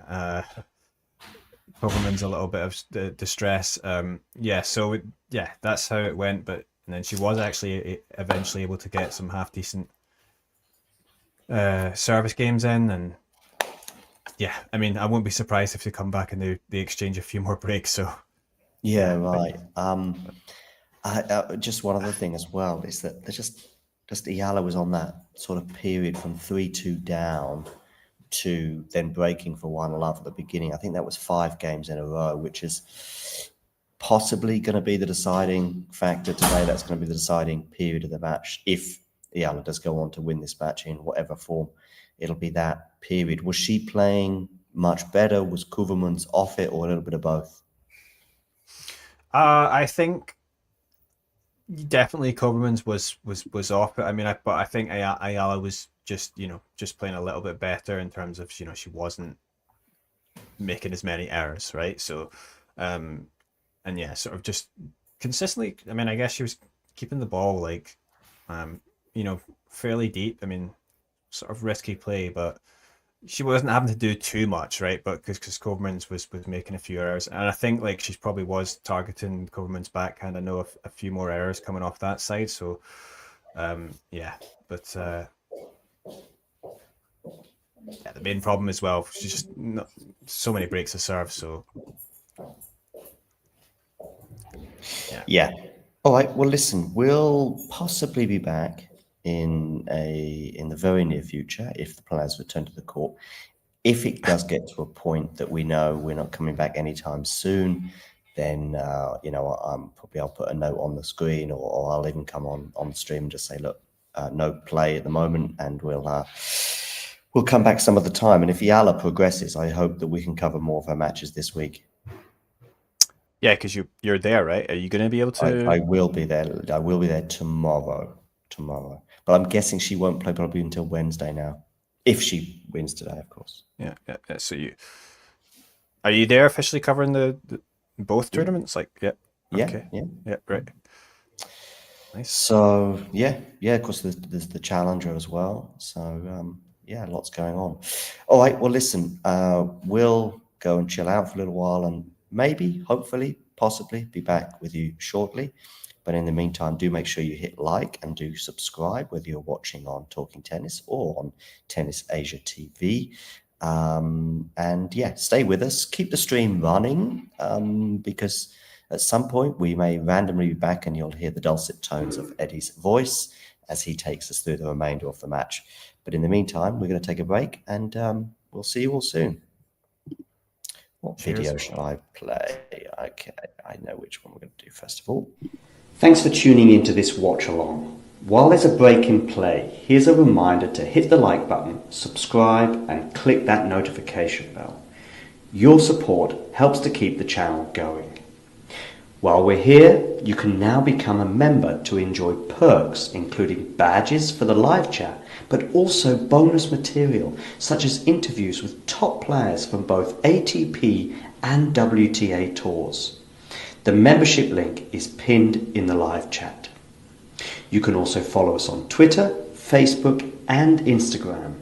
Koevermans a little bit of distress. That's how it went. But and then she was actually eventually able to get some half decent service games in, and I mean, I won't be surprised if they come back and they exchange a few more breaks. So Right. Just one other thing as well is that they're just Eala was on that sort of period from 3-2 down to then breaking for 1-love at the beginning. I think that was 5 games in a row, which is possibly going to be the deciding factor today. That's going to be the deciding period of the match. If Eala does go on to win this match in whatever form, it'll be that period. Was she playing much better? Was Koevermans off it, or a little bit of both? I think definitely Koevermans was off it. I mean, I think Eala was just playing a little bit better in terms of she wasn't making as many errors, right? So, sort of just consistently. I mean, I guess she was keeping the ball fairly deep. I mean, sort of risky play, but she wasn't having to do too much, right? But because Koevermans was making a few errors, and I think she probably was targeting Koevermans' backhand. I know a few more errors coming off that side. So, the main problem as well, she's just not so many breaks of serve. So, yeah. All right. Well, listen, we'll possibly be back in the very near future if the players return to the court. If it does get to a point that we know we're not coming back anytime soon, then I'll put a note on the screen, or I'll even come on the stream and just say, look, no play at the moment, and we'll come back some of the time. And if Eala progresses, I hope that we can cover more of her matches this week. Yeah, because you're there, right? Are you going to be able to? I will be there. I will be there tomorrow. But I'm guessing she won't play probably until Wednesday now, if she wins today, of course. Yeah. So are you there officially covering the both tournaments? Okay. Yeah, right. Nice. So of course there's the Challenger as well. So lots going on. All right. Well, listen, we'll go and chill out for a little while, and maybe, hopefully, possibly be back with you shortly. But in the meantime, do make sure you hit like and do subscribe, whether you're watching on Talking Tennis or on Tennis Asia TV. Stay with us. Keep the stream running, because at some point we may randomly be back and you'll hear the dulcet tones of Eddie's voice as he takes us through the remainder of the match. But in the meantime, we're going to take a break, and we'll see you all soon. What video shall I play? Okay, I know which one we're going to do first of all. Thanks for tuning into this watch along. While there's a break in play, here's a reminder to hit the like button, subscribe, and click that notification bell. Your support helps to keep the channel going. While we're here, you can now become a member to enjoy perks, including badges for the live chat, but also bonus material such as interviews with top players from both ATP and WTA tours. The membership link is pinned in the live chat. You can also follow us on Twitter, Facebook, and Instagram.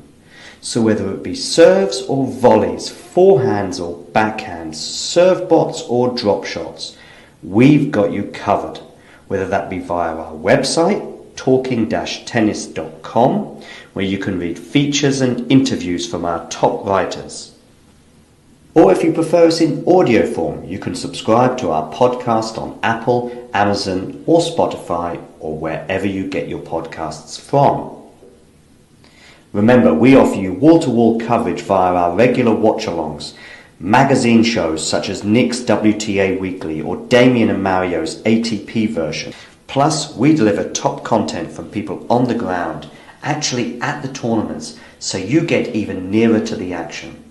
So whether it be serves or volleys, forehands or backhands, serve bots or drop shots, we've got you covered, whether that be via our website, talking-tennis.com, where you can read features and interviews from our top writers. Or if you prefer us in audio form, you can subscribe to our podcast on Apple, Amazon, or Spotify, or wherever you get your podcasts from. Remember, we offer you wall-to-wall coverage via our regular watch-alongs, magazine shows such as Nick's WTA Weekly or Damien and Mario's ATP version. Plus, we deliver top content from people on the ground, actually at the tournaments, so you get even nearer to the action.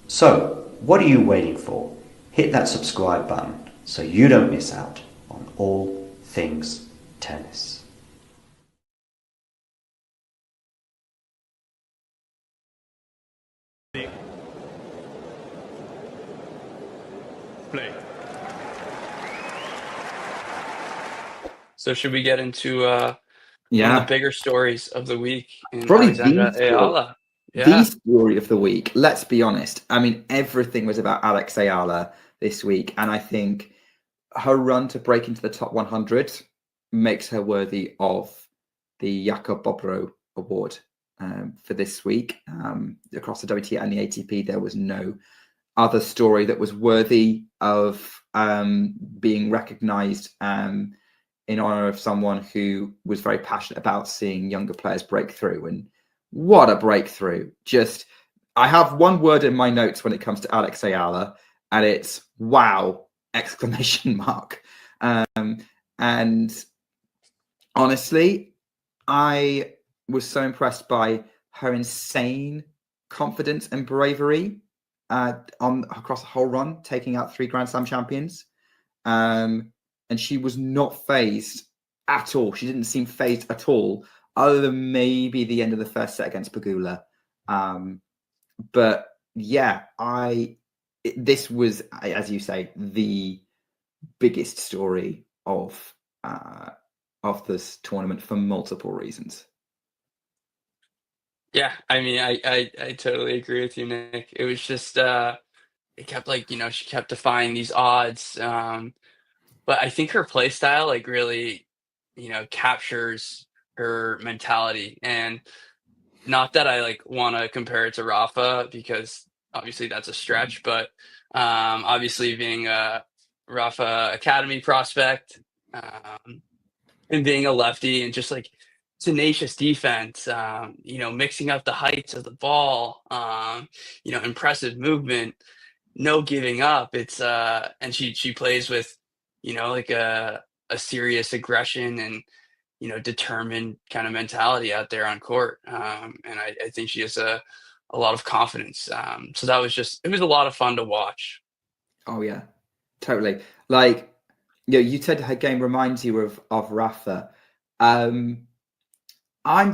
So, what are you waiting for? Hit that subscribe button so you don't miss out on all things tennis. Play. So should we get into one of the bigger stories of the week in Probably Alexandra Eala? The story of the week. Let's be honest. I mean, everything was about Alex Eala this week, and I think her run to break into the top 100 makes her worthy of the Jakob Bobro Award for this week. Across the WTA and the ATP, there was no other story that was worthy of being recognised in honour of someone who was very passionate about seeing younger players break through. And what a breakthrough. Just, I have one word in my notes when it comes to Alex Eala, and it's wow, exclamation mark. And honestly, I was so impressed by her insane confidence and bravery across the whole run, taking out 3 Grand Slam champions. And she was not phased at all. She didn't seem phased at all, other than maybe the end of the first set against Pegula. But yeah, this was, as you say, the biggest story of this tournament for multiple reasons. Yeah, I mean, I totally agree with you, Nick. It was just it kept she kept defying these odds. But I think her play style really, captures her mentality. And not that I want to compare it to Rafa, because obviously that's a stretch, but obviously being a Rafa Academy prospect, and being a lefty and just tenacious defense, mixing up the heights of the ball, impressive movement, no giving up. It's and she plays with, a serious aggression and, determined kind of mentality out there on court. And I think she has a lot of confidence. So it was a lot of fun to watch. Oh yeah, totally. You said her game reminds you of Rafa. I'm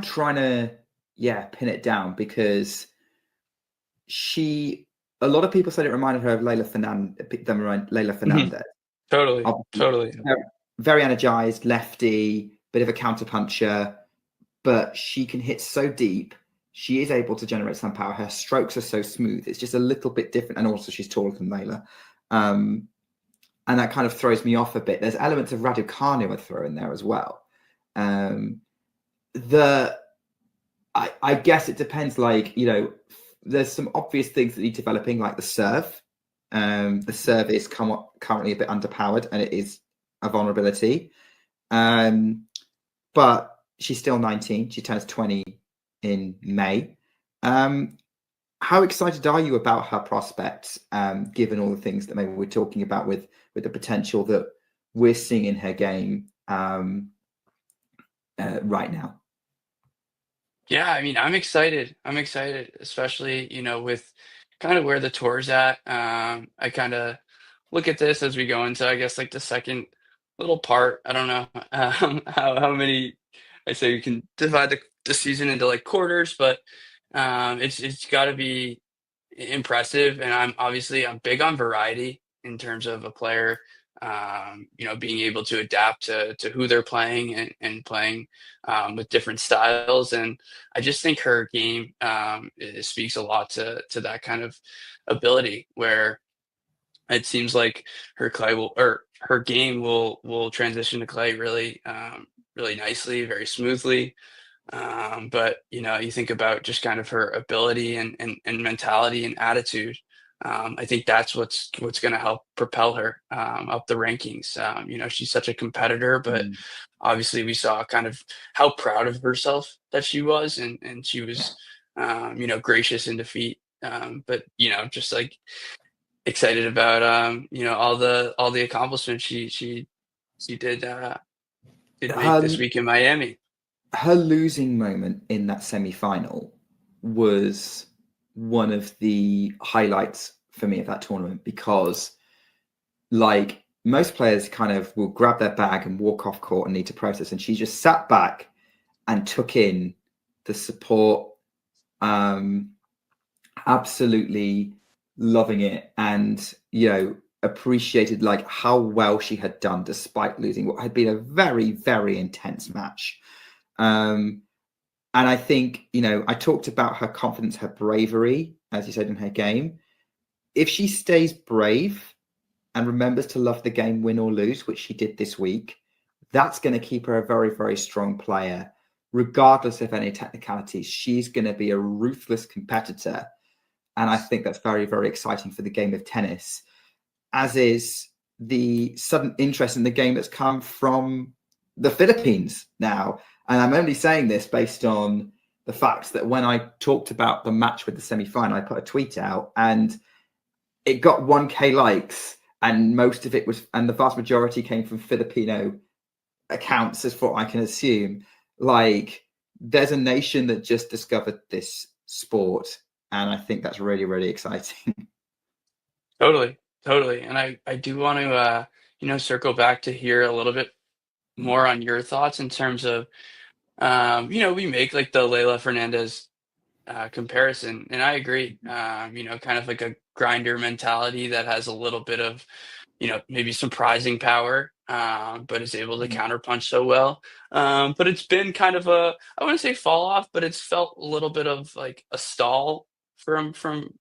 trying to pin it down, because a lot of people said it reminded her of Leylah Fernandez. Totally. Very energized, lefty, bit of a counterpuncher, but she can hit so deep. She is able to generate some power. Her strokes are so smooth. It's just a little bit different. And also she's taller than Leylah. And that kind of throws me off a bit. There's elements of Raducanu I throw in there as well. I guess it depends. There's some obvious things that need developing, like the serve. The serve is currently a bit underpowered, and it is a vulnerability. But she's still 19. She turns 20 in May. How excited are you about her prospects, given all the things that maybe we're talking about with the potential that we're seeing in her game right now? Yeah, I mean, I'm excited. Especially, with kind of where the tour's at. I kind of look at this as we go into, I guess, the second little part. I don't know how many, I say we can divide the season into quarters, but it's got to be impressive. And I'm big on variety in terms of a player, being able to adapt to who they're playing and playing with different styles. And I just think her game it speaks a lot to that kind of ability, where it seems like her game will transition to clay really, really nicely, very smoothly. But you think about just kind of her ability and mentality and attitude. I think that's what's going to help propel her up the rankings. She's such a competitor, but obviously we saw kind of how proud of herself that she was, and she was, gracious in defeat. But just like excited about all the accomplishments she did make this week in Miami. Her losing moment in that semi-final was one of the highlights for me of that tournament, because like most players kind of will grab their bag and walk off court and need to process, and she just sat back and took in the support, absolutely loving it, and appreciated like how well she had done despite losing what had been a very, very intense match. And I think, I talked about her confidence, her bravery, as you said, in her game. If she stays brave and remembers to love the game, win or lose, which she did this week, that's going to keep her a very, very strong player, regardless of any technicalities. She's going to be a ruthless competitor. And I think that's very, very exciting for the game of tennis, as is the sudden interest in the game that's come from the Philippines now. And I'm only saying this based on the fact that when I talked about the match with the semi-final, I put a tweet out and it got 1K likes, and most of it was, and the vast majority came from Filipino accounts, as far I can assume. Like, there's a nation that just discovered this sport, and I think that's really, really exciting. Totally. And I do want to, circle back to hear a little bit more on your thoughts in terms of, we make like the Leylah Fernandez comparison, and I agree. Kind of like a grinder mentality that has a little bit of, maybe surprising power, but is able to counterpunch so well. But it's been kind of I wouldn't say fall off, but it's felt a little bit of like a stall from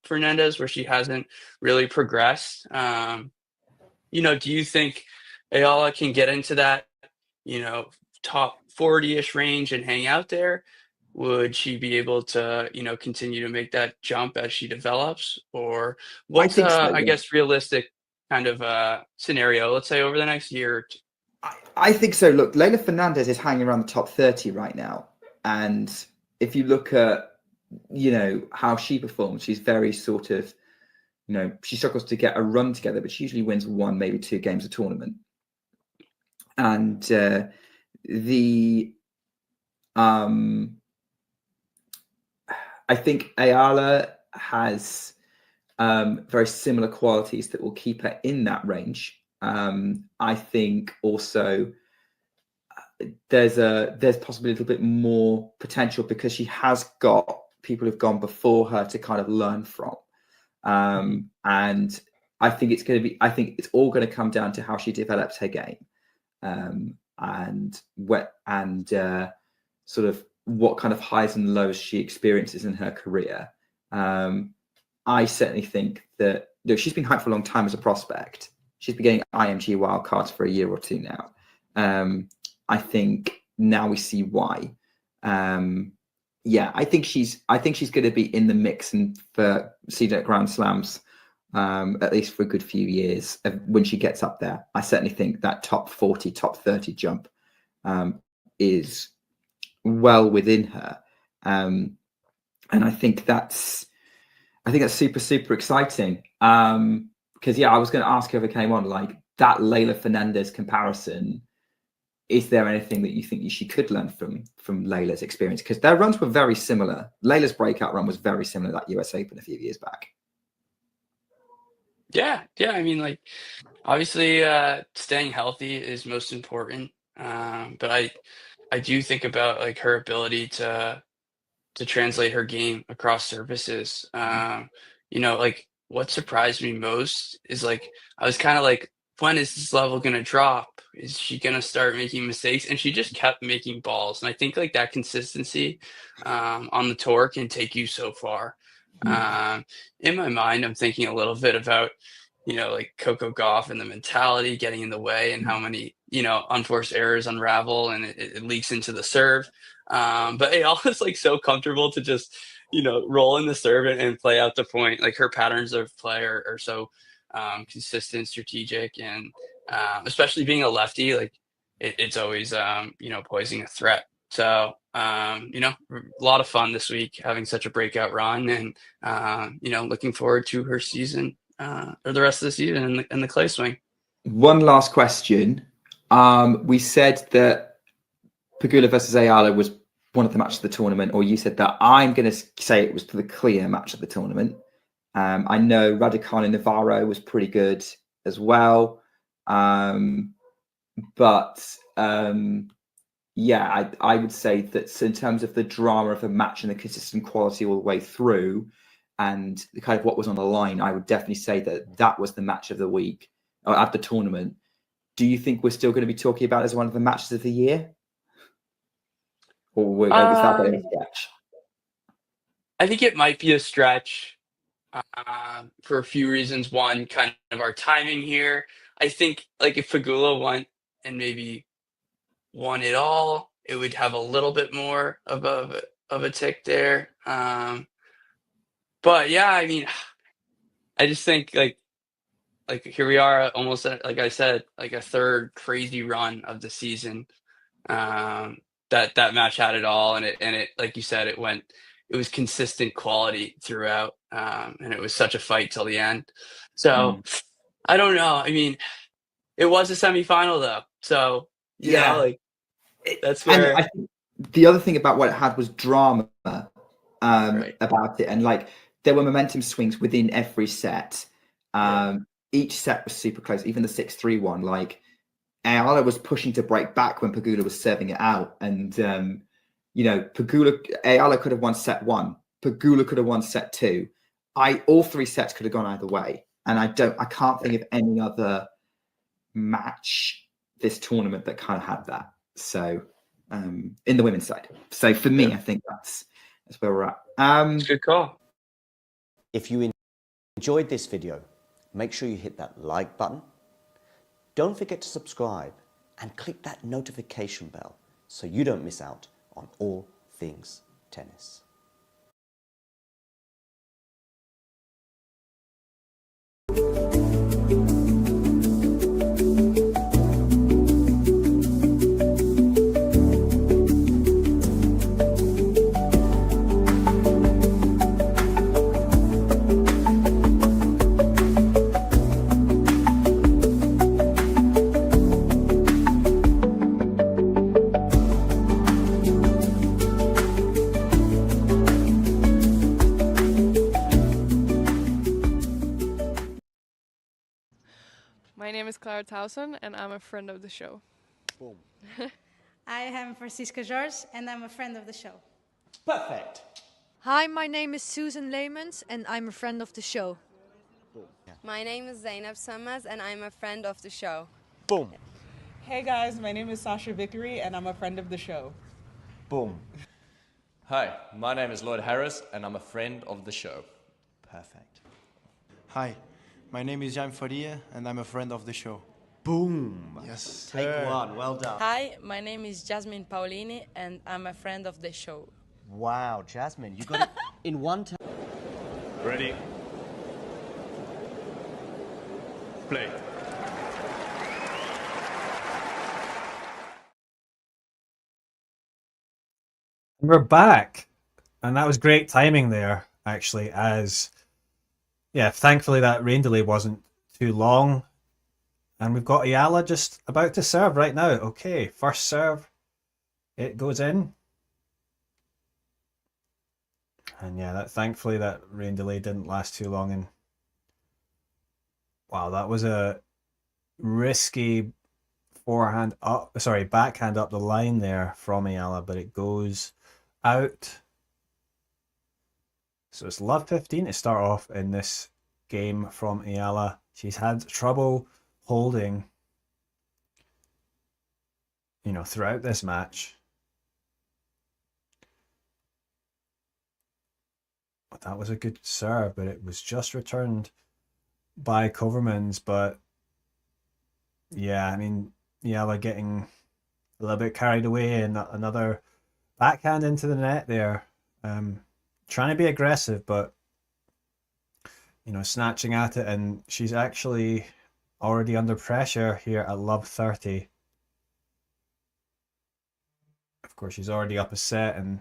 Fernandez, where she hasn't really progressed. Do you think Eala can get into that, top 40-ish range and hang out there? Would she be able to, continue to make that jump as she develops? Or what's think so, I yeah. guess, realistic kind of scenario, let's say over the next year or two? I think so. Look, Leylah Fernandez is hanging around the top 30 right now. And if you look at, how she performs, she's very sort of, she struggles to get a run together, but she usually wins 1, maybe 2 games a tournament. And I think Eala has very similar qualities that will keep her in that range. I think also there's possibly a little bit more potential because she has got people who've gone before her to kind of learn from. And I think it's all going to come down to how she develops her game, and sort of what kind of highs and lows she experiences in her career. I certainly think that she's been hyped for a long time as a prospect. She's been getting IMG wildcards for a year or 2 now. I think now we see why. I think she's going to be in the mix and for CDEC Grand Slams, at least for a good few years when she gets up there. I certainly think that top 40, top 30 jump is well within her. And I think that's super, super exciting. Because I was going to ask whoever came on, like that Leylah Fernandez comparison. Is there anything that you think she could learn from Leylah's experience? Because their runs were very similar. Leylah's breakout run was very similar to that US Open a few years back. Yeah. I mean, like, obviously, staying healthy is most important. But I do think about like her ability to translate her game across surfaces. Like what surprised me most is like I was kind of like, when is this level gonna drop? Is she gonna start making mistakes? And she just kept making balls. And I think like that consistency on the tour can take you so far. In my mind, I'm thinking a little bit about, like Coco Gauff and the mentality getting in the way and how many, unforced errors unravel and it leaks into the serve. But Ayala's like so comfortable to just, roll in the serve and play out the point. Like her patterns of play are so consistent, strategic, and especially being a lefty, like it's always, posing a threat. So, a lot of fun this week having such a breakout run, and, looking forward to her season or the rest of the season in the clay swing. One last question. We said that Pegula versus Eala was one of the matches of the tournament, or you said that. I'm going to say it was the clear match of the tournament. I know Raducanu Navarro was pretty good as well. Yeah, I would say that in terms of the drama of the match and the consistent quality all the way through and the kind of what was on the line, I would definitely say that was the match of the week or at the tournament. Do you think we're still going to be talking about it as one of the matches of the year? Or is that a bit of a stretch? I think it might be a stretch for a few reasons. One, kind of our timing here. I think like if Pegula went and maybe won it all, it would have a little bit more of a tick there. But yeah, I mean, I just think like here we are, almost like I said, like a third crazy run of the season. That match had it all, and it like you said, it was consistent quality throughout, and it was such a fight till the end. So I don't know. I mean, it was a semifinal though, so that's where. And I think the other thing about what it had was drama about it, and like there were momentum swings within every set. Each set was super close, even the 6-3 one. Like Eala was pushing to break back when Pegula was serving it out, and Eala could have won set 1. Pegula could have won set 2. All 3 sets could have gone either way, and I can't think of any other match this tournament that kind of had that. So in the women's side. So for me, I think that's where we're at. Good call. If you enjoyed this video, make sure you hit that like button. Don't forget to subscribe and click that notification bell so you don't miss out on all things tennis. My name is Clara Towson, and I'm a friend of the show. Boom. I am Francisca George, and I'm a friend of the show. Perfect. Hi, my name is Susan Leemans, and I'm a friend of the show. My name is Zainab Sammaz, and I'm a friend of the show. Boom. Hey guys, my name is Sasha Vickery, and I'm a friend of the show. Boom. Hi, my name is Lloyd Harris, and I'm a friend of the show. Perfect. Hi, my name is Jan Faria, and I'm a friend of the show. Boom. Yes. Take one. Well done. Hi, my name is Jasmine Paolini, and I'm a friend of the show. Wow, Jasmine, you got it in one time. Ready. Play. We're back, and that was great timing there, actually, as thankfully that rain delay wasn't too long, and we've got Eala just about to serve right now. Okay, first serve, it goes in, and thankfully that rain delay didn't last too long. And wow, that was a risky backhand up the line there from Eala, but it goes out. So it's love 15 to start off in this game from Eala. She's had trouble holding, throughout this match. But that was a good serve, but it was just returned by Koevermans. But yeah, I mean, Eala getting a little bit carried away, and another backhand into the net there. Trying to be aggressive, but snatching at it, and she's actually already under pressure here at love 30. Of course, she's already up a set, and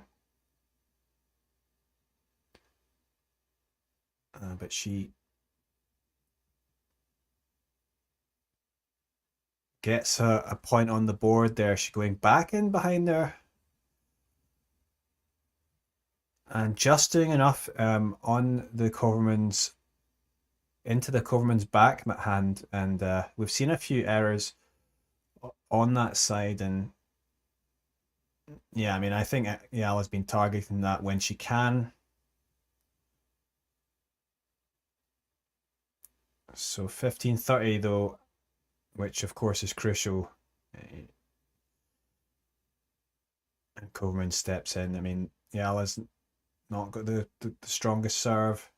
but she gets a point on the board there. She's going back in behind there. And just doing enough on the Koevermans, into the Koevermans backhand. And we've seen a few errors on that side. And yeah, I mean, I think Eala's been targeting that when she can. So 15-30 though, which of course is crucial. And Koevermans steps in. I mean, Eala's not got the strongest serve.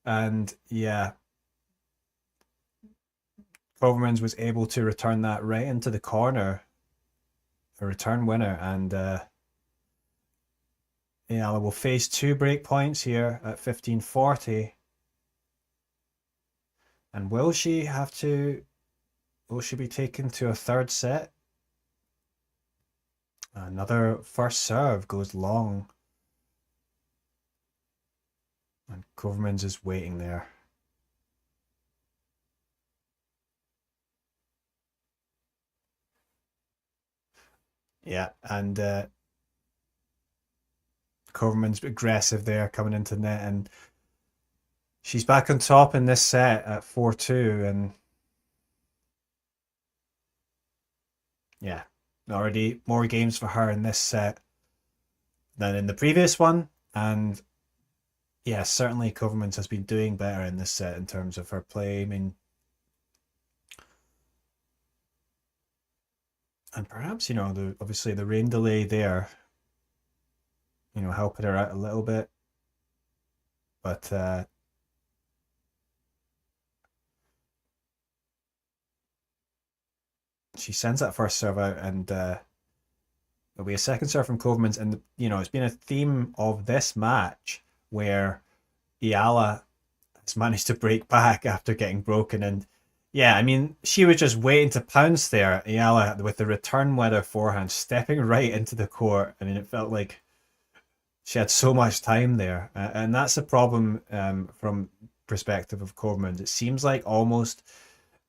And yeah, Koevermans was able to return that right into the corner. A return winner. And Eala will face 2 break points here at 15-40. And will she be taken to a third set? Another first serve goes long. And Koevermans is waiting there. Yeah, and Koevermans aggressive there coming into net, and she's back on top in this set at 4-2, and yeah, already more games for her in this set than in the previous one. And yeah, certainly Koevermans has been doing better in this set in terms of her play. I mean, and perhaps, obviously the rain delay there, helping her out a little bit. But she sends that first serve out, and there'll be a second serve from Koevermans. And it's been a theme of this match where Eala has managed to break back after getting broken. And yeah, I mean, she was just waiting to pounce there. Eala with the return weather forehand, stepping right into the court. I mean, it felt like she had so much time there. And that's the problem from perspective of Koevermans. It seems like almost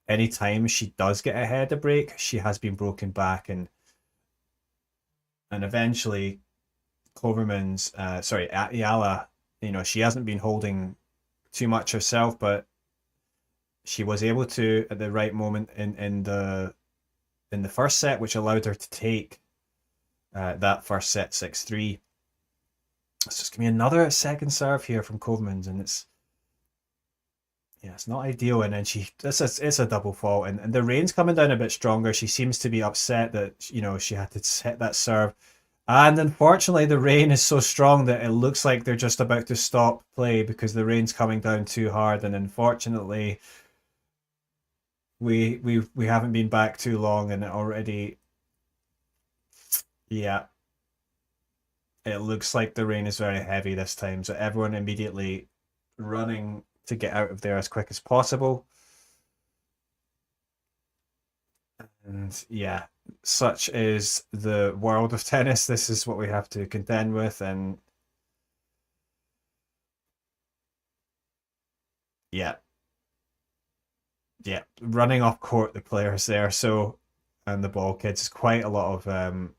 any time she does get ahead a break, she has been broken back. And eventually Koevermans, Eala, she hasn't been holding too much herself, but she was able to at the right moment in the first set, which allowed her to take that first set 6-3. It's just gonna be another second serve here from Koevermans, and it's not ideal. And then it's a double fault, and the rain's coming down a bit stronger. She seems to be upset that she had to set that serve. And unfortunately, the rain is so strong that it looks like they're just about to stop play because the rain's coming down too hard. And unfortunately, we haven't been back too long, and it already, yeah, it looks like the rain is very heavy this time. So everyone immediately running to get out of there as quick as possible. And yeah, such is the world of tennis. This is what we have to contend with. And yeah, running off court, the players there. So, and the ball kids, quite a lot of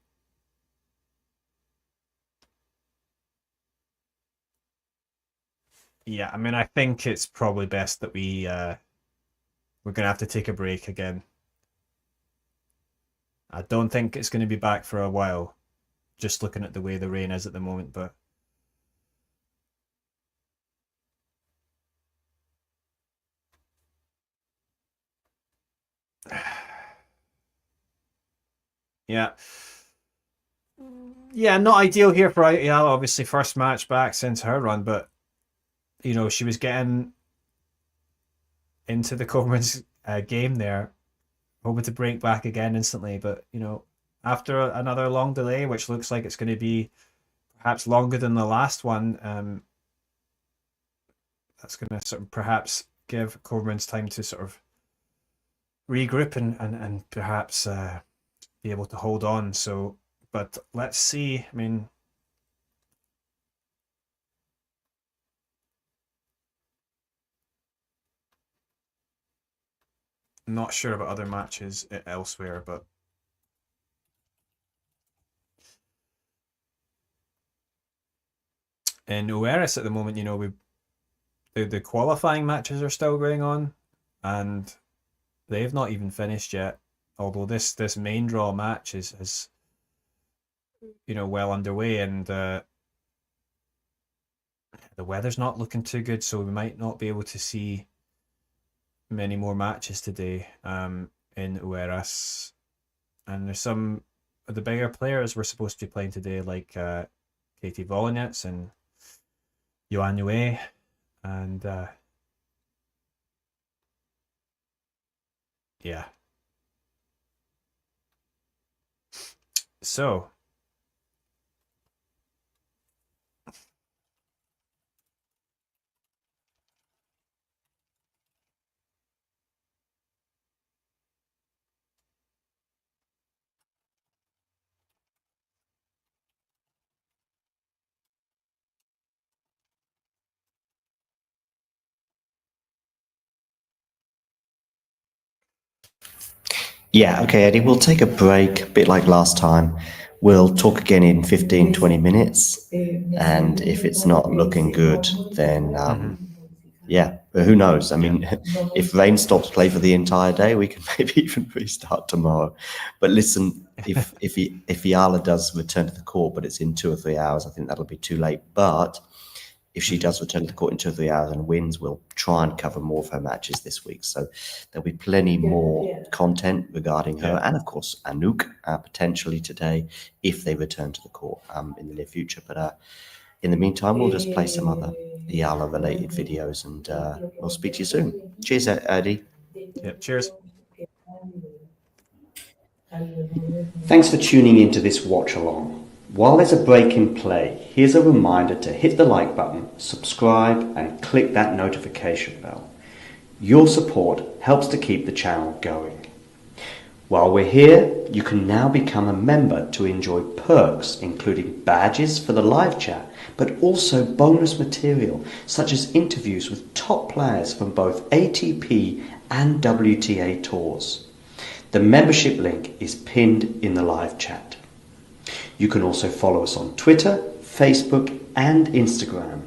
yeah, I mean, I think it's probably best that we're gonna have to take a break again. I don't think it's going to be back for a while, just looking at the way the rain is at the moment. But yeah, not ideal here for Eala. Obviously, first match back since her run, but she was getting into the Koevermans game there, hoping to break back again instantly. But after another long delay, which looks like it's going to be perhaps longer than the last one. That's going to sort of perhaps give Koevermans time to sort of regroup and perhaps be able to hold on. So, but let's see. I mean, I'm not sure about other matches elsewhere, but in Oeiras at the moment, you know, the qualifying matches are still going on, and they've not even finished yet. Although this main draw match is you know, well underway, and the weather's not looking too good, so we might not be able to see many more matches today in Oeiras. And there's some of the bigger players we're supposed to be playing today, like Katie Volinets and Johan Nue, and yeah. So Yeah, okay, Eddie, we'll take a break, a bit like last time. We'll talk again in 15, 20 minutes. And if it's not looking good, then, yeah, but who knows? I mean, if rain stops play for the entire day, we can maybe even restart tomorrow. But listen, if Eala does return to the court, but it's in 2 or 3 hours, I think that'll be too late. But if she does return to the court in 2 or 3 hours and wins, we'll try and cover more of her matches this week. So there'll be plenty more content regarding her, and of course Anouk potentially today if they return to the court in the near future. But in the meantime, we'll just play some other Eala related videos, and we'll speak to you soon. Cheers, Eddie. yeah, cheers. Thanks for tuning into this watch along. While there's a break in play, here's a reminder to hit the like button, subscribe, and click that notification bell. Your support helps to keep the channel going. While we're here, you can now become a member to enjoy perks, including badges for the live chat, but also bonus material such as interviews with top players from both ATP and WTA tours. The membership link is pinned in the live chat. You can also follow us on Twitter, Facebook, and Instagram.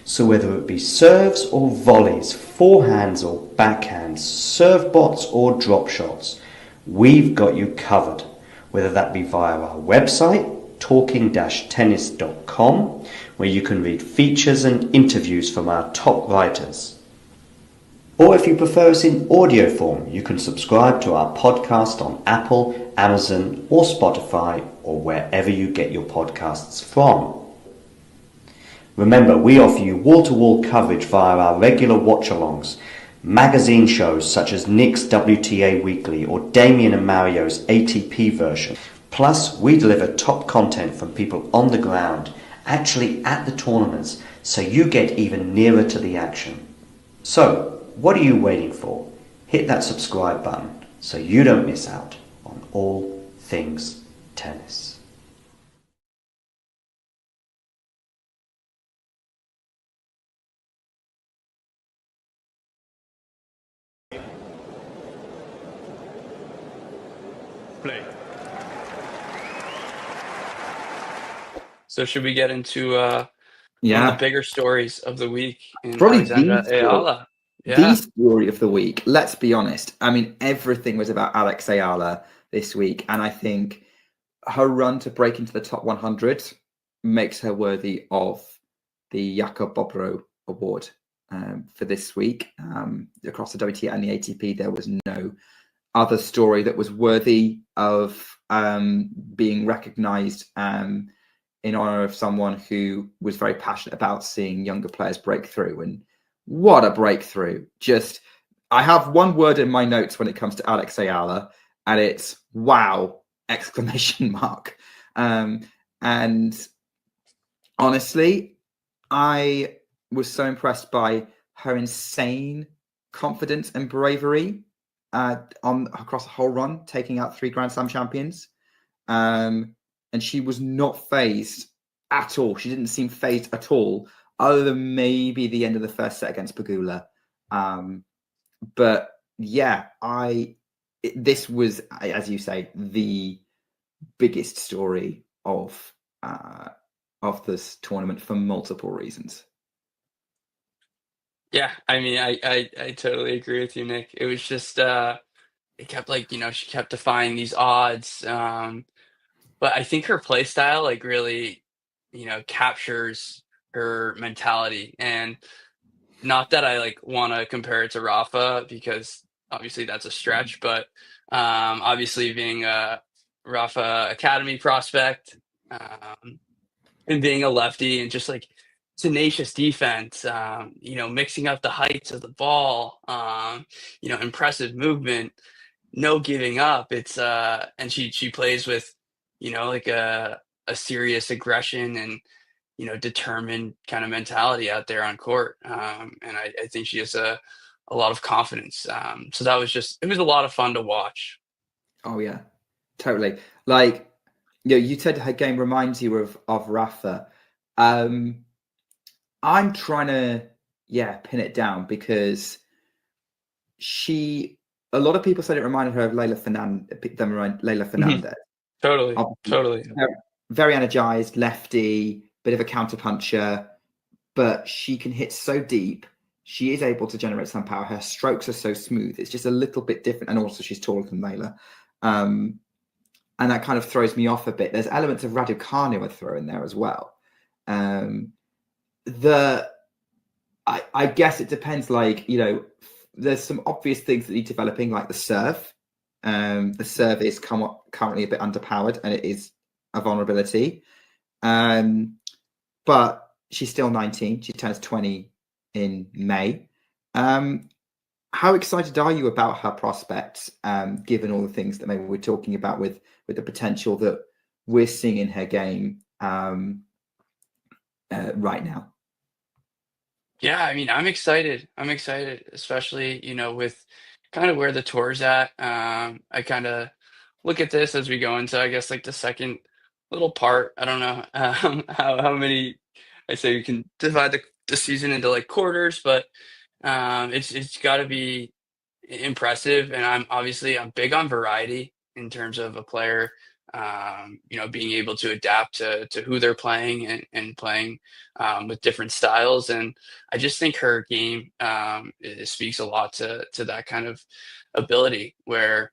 So whether it be serves or volleys, forehands or backhands, serve bots or drop shots, we've got you covered. Whether that be via our website, talking-tennis.com, where you can read features and interviews from our top writers. Or if you prefer us in audio form, you can subscribe to our podcast on Apple, Amazon, or Spotify, or wherever you get your podcasts from. Remember, we offer you wall-to-wall coverage via our regular watch-alongs, magazine shows such as Nick's WTA Weekly or Damien and Mario's ATP version. Plus, we deliver top content from people on the ground, actually at the tournaments, so you get even nearer to the action. So, what are you waiting for? Hit that subscribe button so you don't miss out on all things tennis. Play. So should we get into one of Yeah, the bigger stories of the week in probably Alexandra the story, Eala? the Yeah. story of the week. Let's be honest. I mean, everything was about Alex Eala this week, and I think her run to break into the top 100 makes her worthy of the Jakob Bobro Award for this week. Across the WTA and the ATP, there was no other story that was worthy of being recognised in honour of someone who was very passionate about seeing younger players break through. And what a breakthrough. I have one word in my notes when it comes to Alex Eala, and it's wow. exclamation mark. And honestly, I was so impressed by her insane confidence and bravery across the whole run, taking out 3 Grand Slam champions. And she was not phased at all. She didn't seem phased at all, other than maybe the end of the first set against Pegula. But yeah, this was, as you say, the biggest story of this tournament for multiple reasons. Yeah, I mean, I totally agree with you, Nick. It was just it kept like, she kept defying these odds. But I think her play style like really, captures her mentality. And not that I like want to compare it to Rafa because obviously that's a stretch, but obviously being a Rafa Academy prospect, and being a lefty and just like tenacious defense, mixing up the heights of the ball, impressive movement, no giving up. It's and she plays with, like a serious aggression and, determined kind of mentality out there on court. And I think she has a lot of confidence. So that was it was a lot of fun to watch. Oh yeah, totally. Like, you said her game reminds you of Rafa. I'm trying to pin it down because a lot of people said it reminded her of Leylah Fernandez. Totally. Very energized, lefty, bit of a counterpuncher, but she can hit so deep. She is able to generate some power. Her strokes are so smooth. It's just a little bit different. And also she's taller than Leylah. And that kind of throws me off a bit. There's elements of Raducanu I throw in there as well. I guess it depends. Like, there's some obvious things that need developing, like the serve. The serve is currently a bit underpowered, and it is a vulnerability. But she's still 19. She turns 20 in May. How excited are you about her prospects, given all the things that maybe we're talking about with the potential that we're seeing in her game right now? Yeah, I mean, I'm excited. Especially, with kind of where the tour's at. I kind of look at this as we go into, I guess, like the second little part. I don't know how many, I say we can divide the season into like quarters, but it's got to be impressive. And I'm big on variety in terms of a player, being able to adapt to who they're playing and playing with different styles. And I just think her game it speaks a lot to that kind of ability, where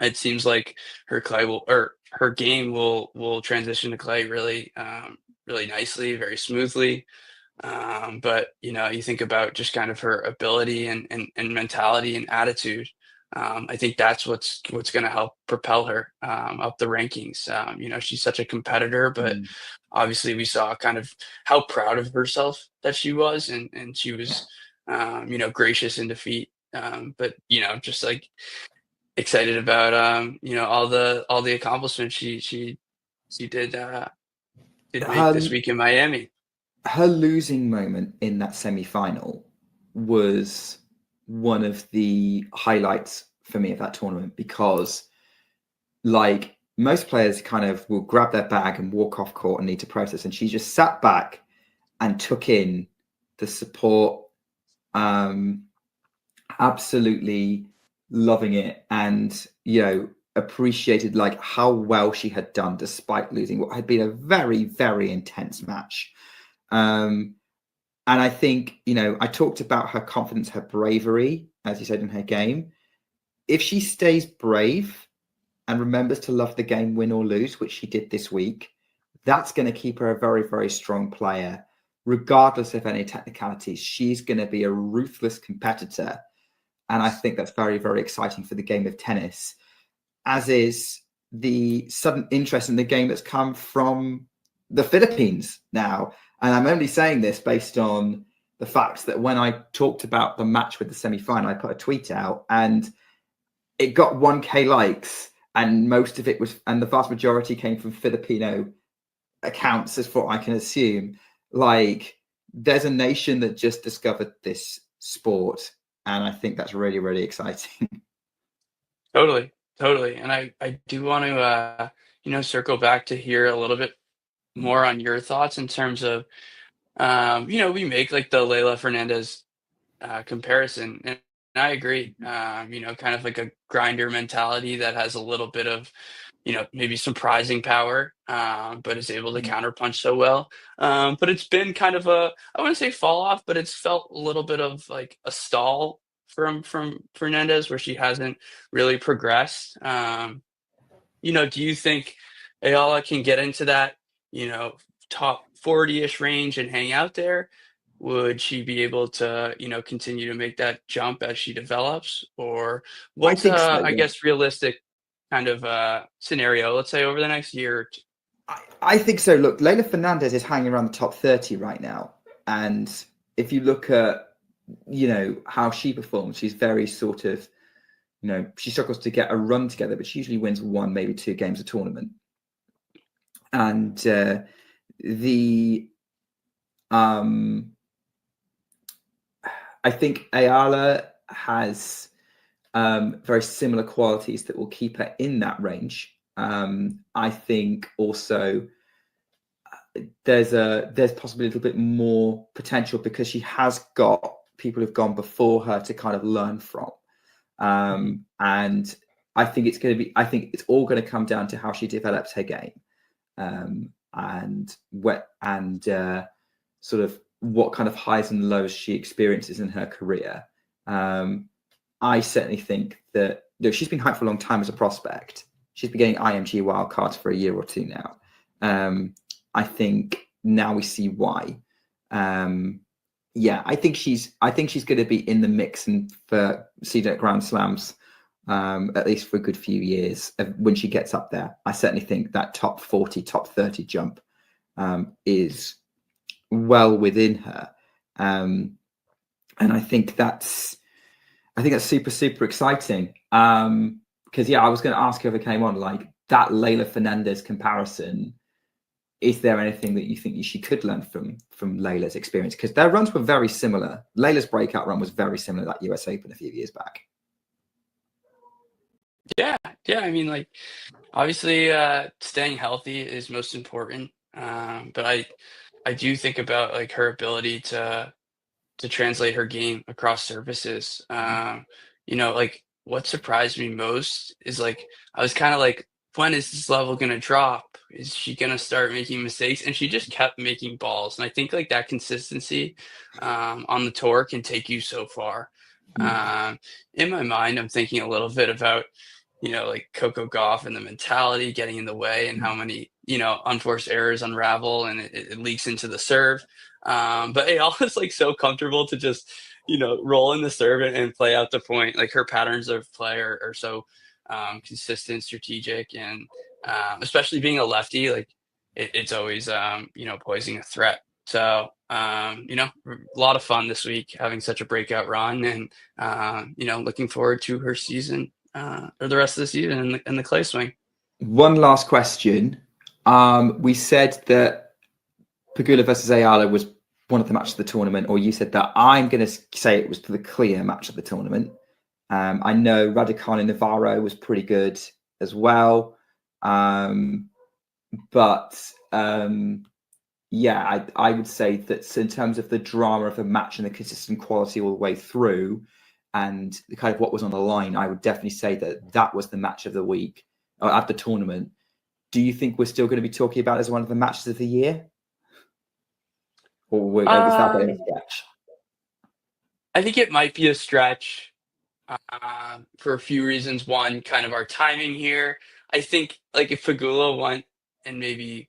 it seems like her game will transition to clay really, really nicely, very smoothly. But you think about just kind of her ability and mentality and attitude. I think that's what's going to help propel her up the rankings. She's such a competitor, but obviously we saw kind of how proud of herself that she was, and she was, gracious in defeat. But just like excited about all the accomplishments she did make this week in Miami. Her losing moment in that semi-final was one of the highlights for me of that tournament, because like most players kind of will grab their bag and walk off court and need to process, and she just sat back and took in the support, absolutely loving it, and appreciated like how well she had done despite losing what had been a very, very intense match. And I think, I talked about her confidence, her bravery, as you said, in her game. If she stays brave and remembers to love the game, win or lose, which she did this week, that's going to keep her a very, very strong player, regardless of any technicalities. She's going to be a ruthless competitor. And I think that's very, very exciting for the game of tennis, as is the sudden interest in the game that's come from the Philippines now. And I'm only saying this based on the fact that when I talked about the match with the semi-final, I put a tweet out and it got 1K likes and most of it was, and the vast majority came from Filipino accounts, as what I can assume. Like, there's a nation that just discovered this sport, and I think that's really, really exciting. Totally, totally. And I do want to circle back to hear a little bit more on your thoughts in terms of we make like the Leylah Fernandez comparison, and I agree. Kind of like a grinder mentality that has a little bit of maybe surprising power, but is able to counterpunch so well. But it's been kind of I wouldn't say fall off, but it's felt a little bit of like a stall from Fernandez, where she hasn't really progressed. Do you think Eala can get into that, top 40-ish range and hang out there? Would she be able to, continue to make that jump as she develops? Or I what's think so, I yeah. guess realistic kind of scenario, let's say over the next year or two? I think so. Look, Leylah Fernandez is hanging around the top 30 right now. And if you look at, how she performs, she's very sort of, she struggles to get a run together, but she usually wins 1, maybe 2 games a tournament. And I think Eala has very similar qualities that will keep her in that range. I think also there's possibly a little bit more potential because she has got people who've gone before her to kind of learn from. And I think it's all going to come down to how she develops her game, and sort of what kind of highs and lows she experiences in her career. I certainly think that she's been hyped for a long time as a prospect. She's been getting IMG wildcards for a year or 2 now. I think now we see why. I think she's going to be in the mix and for seeded at Grand Slams, at least for a good few years when she gets up there. I certainly think that top 40, top 30 jump is well within her. And I think that's super, super exciting. Because I was going to ask whoever came on, like, that Leylah Fernandez comparison. Is there anything that you think she could learn from Leylah's experience? Because their runs were very similar. Leylah's breakout run was very similar to that US Open a few years back. Yeah. I mean, like, obviously, staying healthy is most important. But I do think about like her ability to translate her game across surfaces. Like, what surprised me most is, like, I was kind of like, when is this level going to drop? Is she going to start making mistakes? And she just kept making balls. And I think like that consistency on the tour can take you so far. In my mind, I'm thinking a little bit about, like Coco Gauff and the mentality getting in the way and how many, unforced errors unravel and it leaks into the serve. But Eala's like so comfortable to just, roll in the serve and play out the point. Like, her patterns of play are so consistent, strategic, and especially being a lefty, like it's always posing a threat. So a lot of fun this week having such a breakout run, and looking forward to her season or the rest of the season in the clay swing. One last question. We said that Pegula versus Eala was one of the matches of the tournament, or you said that. I'm going to say it was the clear match of the tournament. I know Raducanu Navarro was pretty good as well. But I would say that in terms of the drama of the match and the consistent quality all the way through and the kind of what was on the line, I would definitely say that was the match of the week or at the tournament. Do you think we're still going to be talking about it as one of the matches of the year? Or is that a stretch? I think it might be a stretch. For a few reasons. One, kind of our timing here. I think like if Pegula went and maybe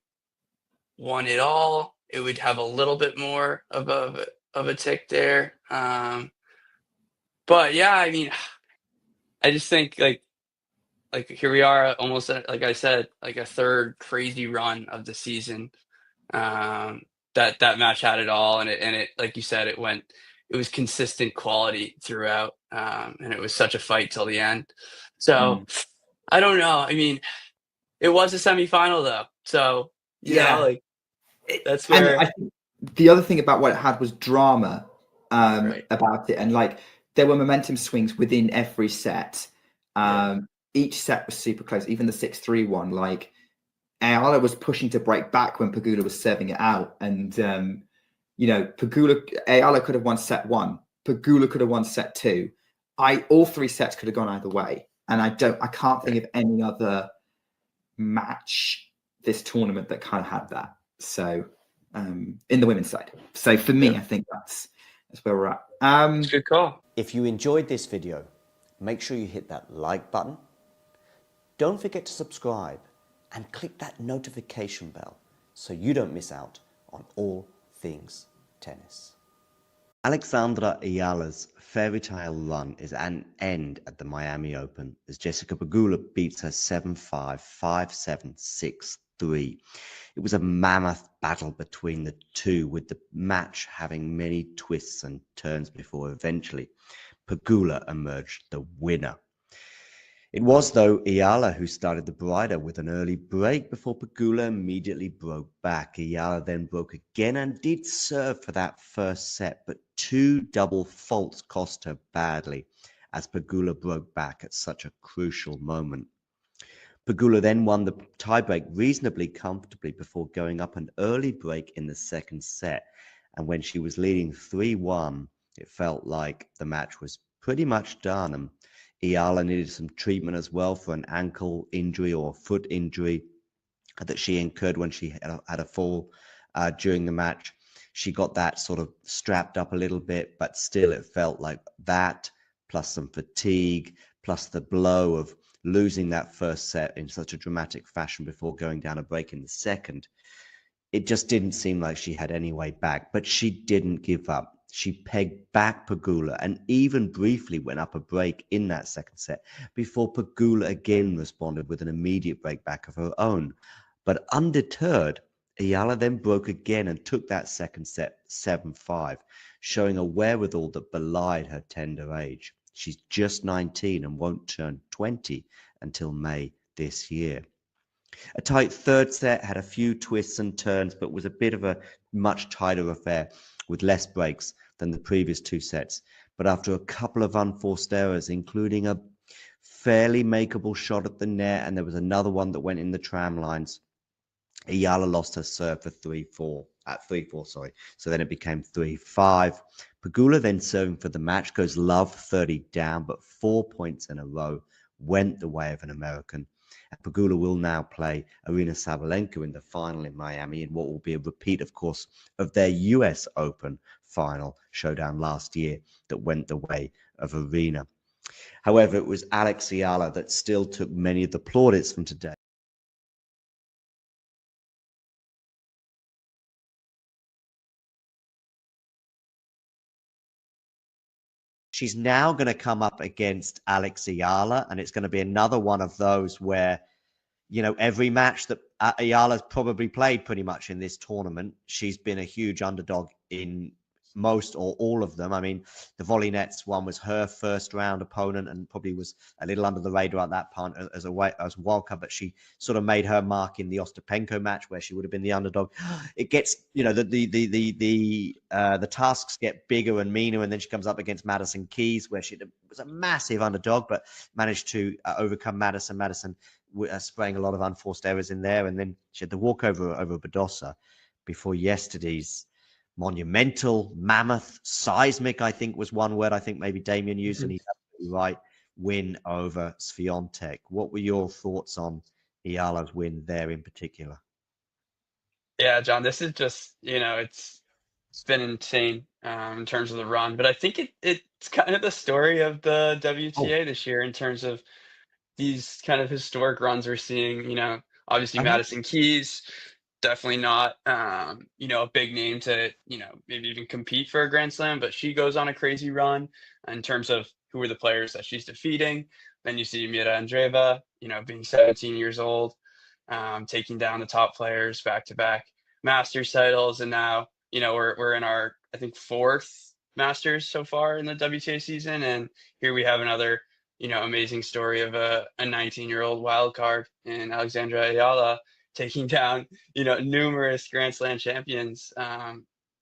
won it all, it would have a little bit more of a tick there. But yeah, I mean, I just think like here we are, almost like I said, like a third crazy run of the season. That match had it all, and it like you said, it was consistent quality throughout, and it was such a fight till the end. So I don't know. I mean, it was a semifinal though, so like that's And where. I think the other thing about what it had was drama Right. about it, and like there were momentum swings within every set. Each set was super close, even the 6-3 one. Like Eala was pushing to break back when Pegula was serving it out, and Eala could have won set 1. Pegula could have won set 2. All 3 sets could have gone either way, and I can't think of any other match this tournament that kind of had that. So in the women's side. So for me, I think that's where we're at. Good call. If you enjoyed this video, make sure you hit that like button. Don't forget to subscribe and click that notification bell so you don't miss out on all things tennis. Alexandra Eala's fairy tale run is at an end at the Miami Open as Jessica Pegula beats her 7-5, 5-7, 6-3. It was a mammoth battle between the two, with the match having many twists and turns before eventually Pegula emerged the winner. It was, though, Eala who started the brighter with an early break before Pegula immediately broke back. Eala then broke again and did serve for that first set, but 2 double faults cost her badly as Pegula broke back at such a crucial moment. Pegula then won the tiebreak reasonably comfortably before going up an early break in the second set, and when she was leading 3-1, it felt like the match was pretty much done, and Eala needed some treatment as well for an ankle injury or foot injury that she incurred when she had a fall during the match. She got that sort of strapped up a little bit, but still it felt like that, plus some fatigue, plus the blow of losing that first set in such a dramatic fashion before going down a break in the second. It just didn't seem like she had any way back, but she didn't give up. She pegged back Pegula and even briefly went up a break in that second set before Pegula again responded with an immediate break back of her own. But undeterred, Eala then broke again and took that second set 7-5, showing a wherewithal that belied her tender age. She's just 19 and won't turn 20 until May this year. A tight third set had a few twists and turns, but was a bit of a much tighter affair with less breaks than the previous 2 sets. But after a couple of unforced errors, including a fairly makeable shot at the net, and there was another one that went in the tram lines, Eala lost her serve for 3-4, sorry. So then it became 3-5. Pegula then serving for the match goes love 30 down, but 4 points in a row went the way of an American. And Pegula will now play Aryna Sabalenka in the final in Miami in what will be a repeat, of course, of their US Open final showdown last year that went the way of Aryna. However, it was Alex Eala that still took many of the plaudits from today. She's now going to come up against Alex Eala, and it's going to be another one of those where, every match that Eala's probably played pretty much in this tournament, she's been a huge underdog in most or all of them. I mean, the volley nets one was her first round opponent and probably was a little under the radar at that point as a wildcard, but she sort of made her mark in the Ostapenko match where she would have been the underdog. It gets, the tasks get bigger and meaner, and then she comes up against Madison Keys where she was a massive underdog but managed to overcome Madison spraying a lot of unforced errors in there, and then she had the walkover over Badosa before yesterday's monumental, mammoth, seismic, I think was one word I think maybe Damien used, and he's absolutely right, win over Swiatek. What were your thoughts on Eala's win there in particular? Yeah, John, this is just, it's been insane in terms of the run, but I think it's kind of the story of the WTA this year in terms of these kind of historic runs we're seeing. Obviously Madison Keys, definitely not, a big name to, maybe even compete for a Grand Slam, but she goes on a crazy run in terms of who are the players that she's defeating. Then you see Mira Andreeva, being 17 years old, taking down the top players back-to-back Masters titles, and now, we're in our, I think, 4th Masters so far in the WTA season, and here we have another amazing story of a 19-year-old wild card in Alexandra Eala taking down, numerous Grand Slam champions,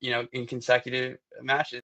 in consecutive matches.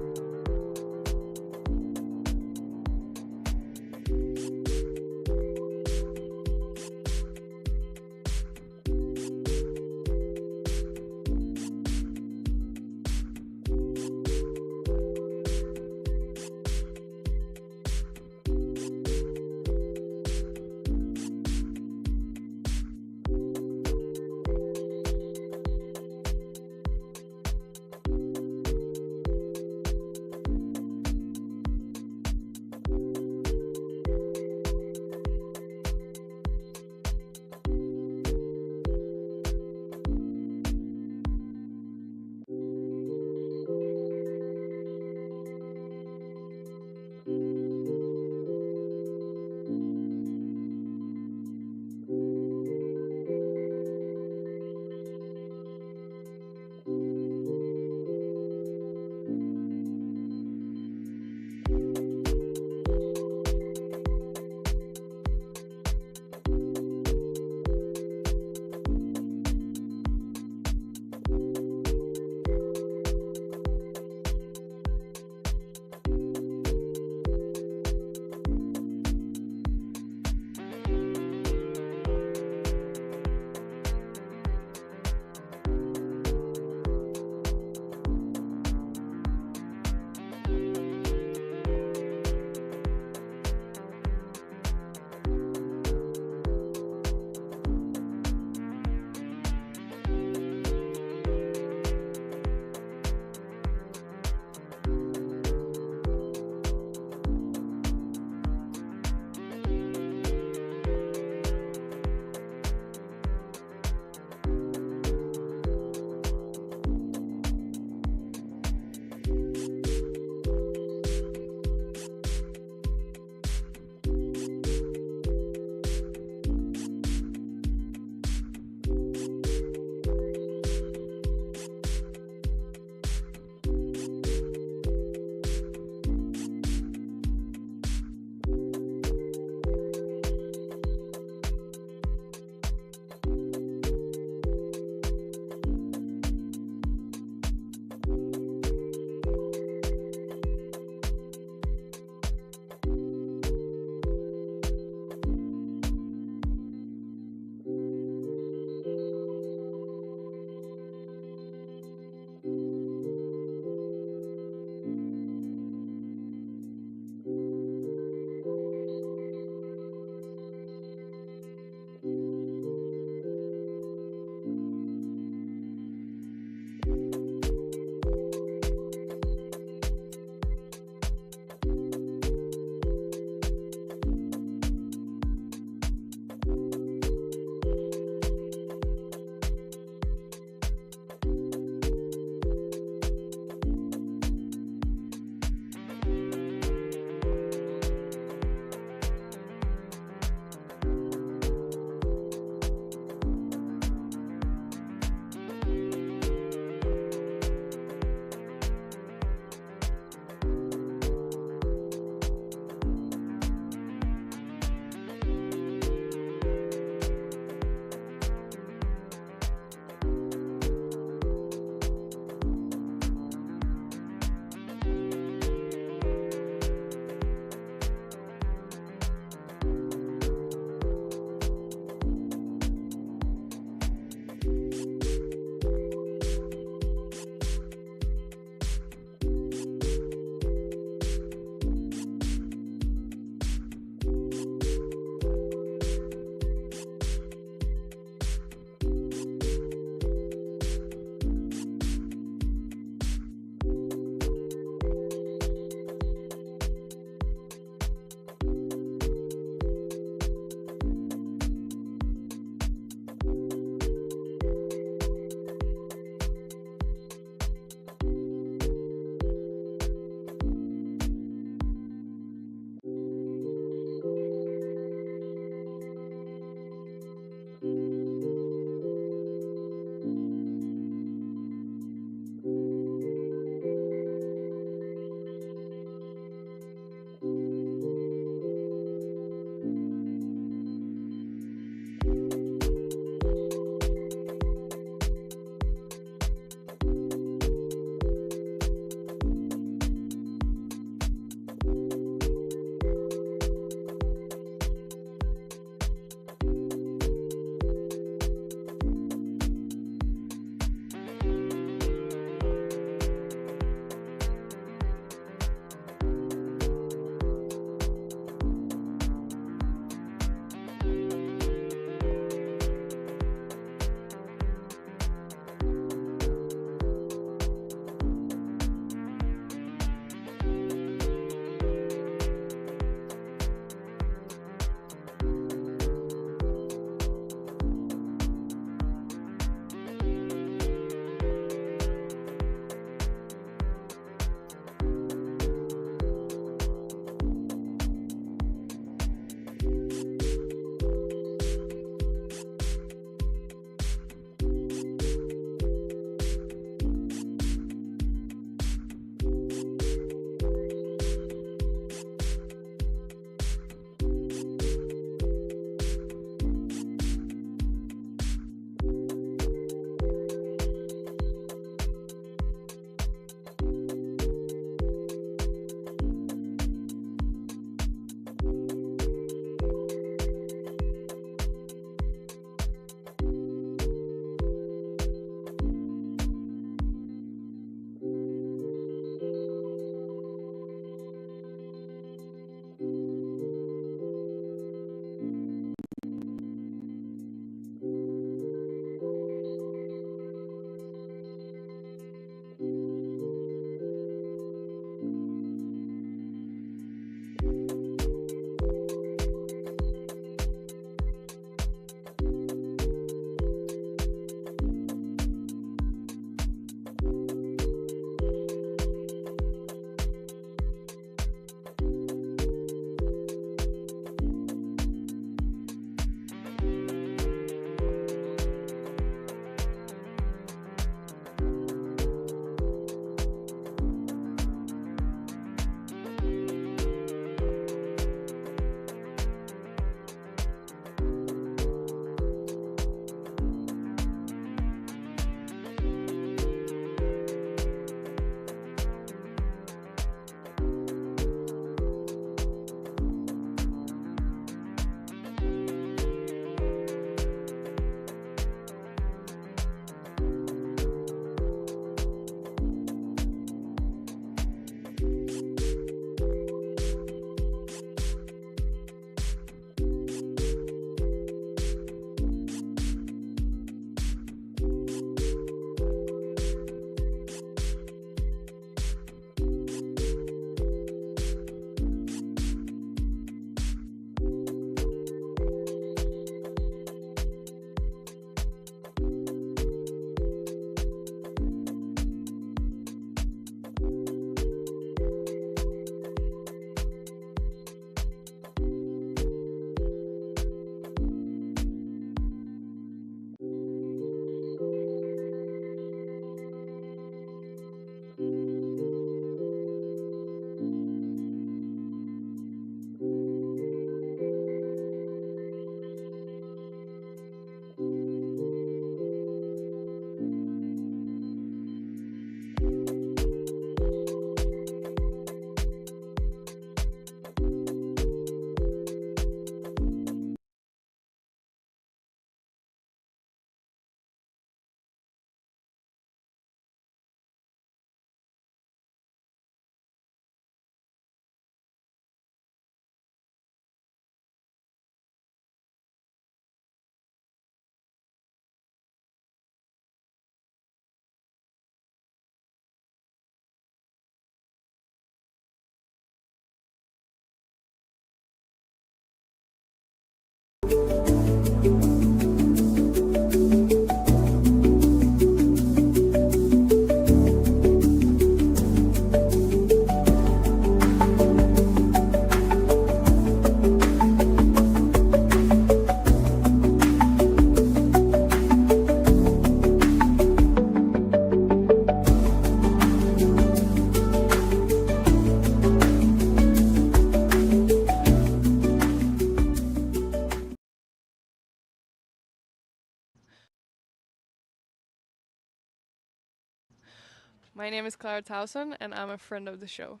My name is Clara Towson, and I'm a friend of the show.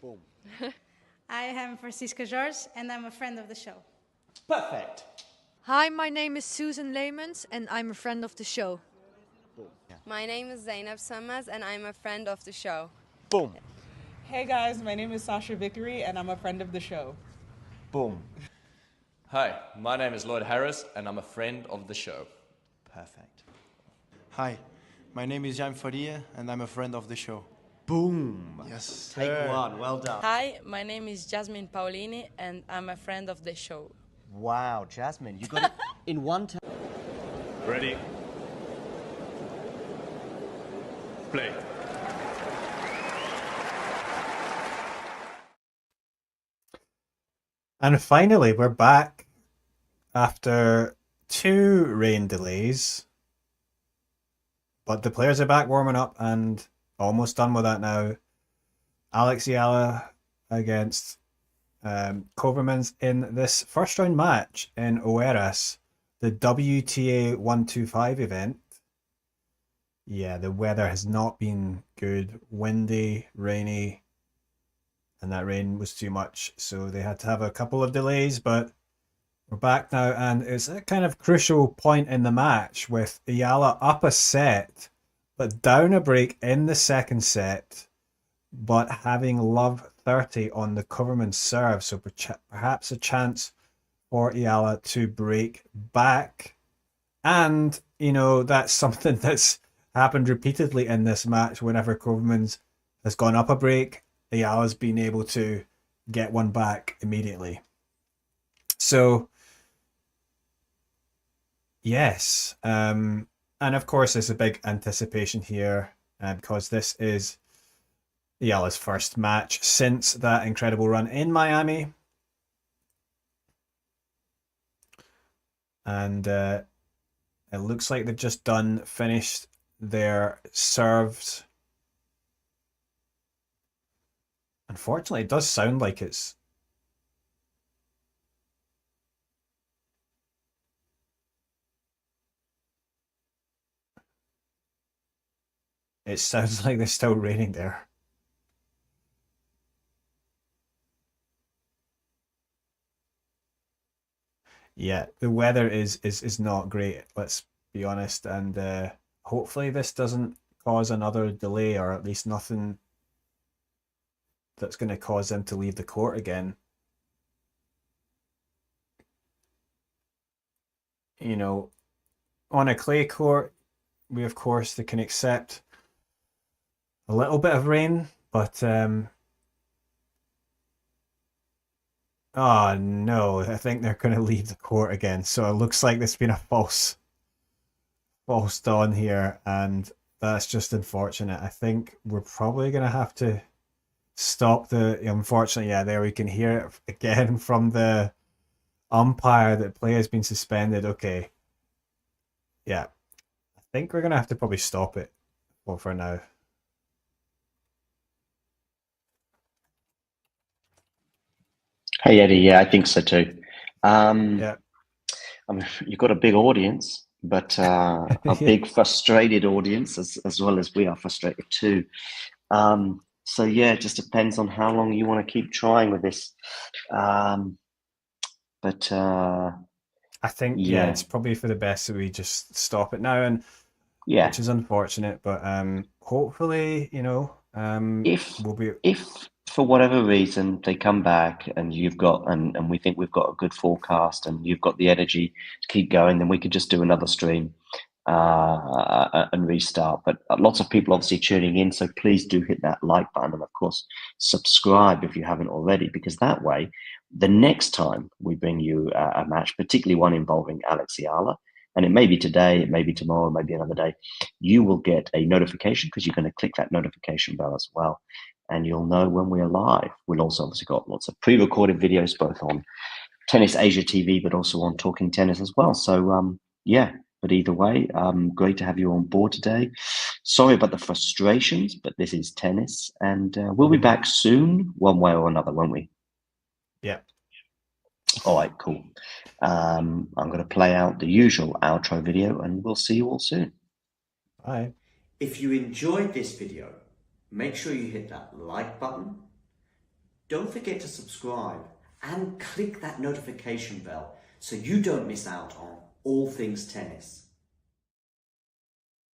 Boom. I am Francisca George, and I'm a friend of the show. Perfect. Hi, my name is Susan Leemans and I'm a friend of the show. My name is Zainab Sammaz and I'm a friend of the show. Boom. Hey guys, my name is Sasha Vickery and I'm a friend of the show. Boom. Hi, my name is Lloyd Harris and I'm a friend of the show. Perfect. Hi, my name is Jan Faria and I'm a friend of the show. Boom. Yes. Take one. Well done. Hi, my name is Jasmine Paulini and I'm a friend of the show. Wow, Jasmine, you got it in one time. Ready? Play. And finally, we're back after 2 rain delays. But the players are back warming up and almost done with that now. Eala against Koevermans in this first round match in Oeiras, the WTA 125 event. Yeah, the weather has not been good. Windy, rainy, and that rain was too much, so they had to have a couple of delays, but we're back now, and it's a kind of crucial point in the match with Eala up a set, but down a break in the second set, but having love 30 on the Koevermans serve, so perhaps a chance for Eala to break back. And, you know, that's something that's happened repeatedly in this match. Whenever Koevermans has gone up a break, Eala's been able to get one back immediately. So, yes. And of course, there's a big anticipation here because this is Eala's first match since that incredible run in Miami. And it looks like they've just finished their serves. Unfortunately, it does sound like it's it sounds like it's still raining there. Yeah, the weather is not great, let's be honest, and hopefully this doesn't cause another delay, or at least nothing that's going to cause them to leave the court again. You know, on a clay court, we of course they can accept a little bit of rain, but oh no, I think they're going to leave the court again. So it looks like there's been a false dawn here, and that's just unfortunate. I think we're probably going to have to stop unfortunately, yeah, there we can hear it again from the umpire that play has been suspended. Okay. Yeah. I think we're going to have to probably stop it for now. Hey Eddie, yeah, I think so too. Yeah. I mean, you've got a big audience, but a big frustrated audience as well as we are frustrated too. So yeah, it just depends on how long you want to keep trying with this. But I think yeah, it's probably for the best that we just stop it now, and which is unfortunate, but hopefully, you know, if for whatever reason they come back and you've got and we think we've got a good forecast and you've got the energy to keep going, then we could just do another stream and restart. But lots of people obviously tuning in, so please do hit that like button and of course subscribe if you haven't already, because that way the next time we bring you a match, particularly one involving Eala, and it may be today, it may be tomorrow, maybe another day, you will get a notification because you're going to click that notification bell as well, and you'll know when we're live. We'll also obviously got lots of pre-recorded videos both on Tennis Asia TV but also on Talking Tennis as well. So yeah, but either way, great to have you on board today. Sorry about the frustrations, but this is tennis, and we'll be back soon one way or another, won't we? Yeah. All right, cool. I'm going to play out the usual outro video and we'll see you all soon. Bye. If you enjoyed this video, make sure you hit that like button. Don't forget to subscribe and click that notification bell so you don't miss out on all things tennis.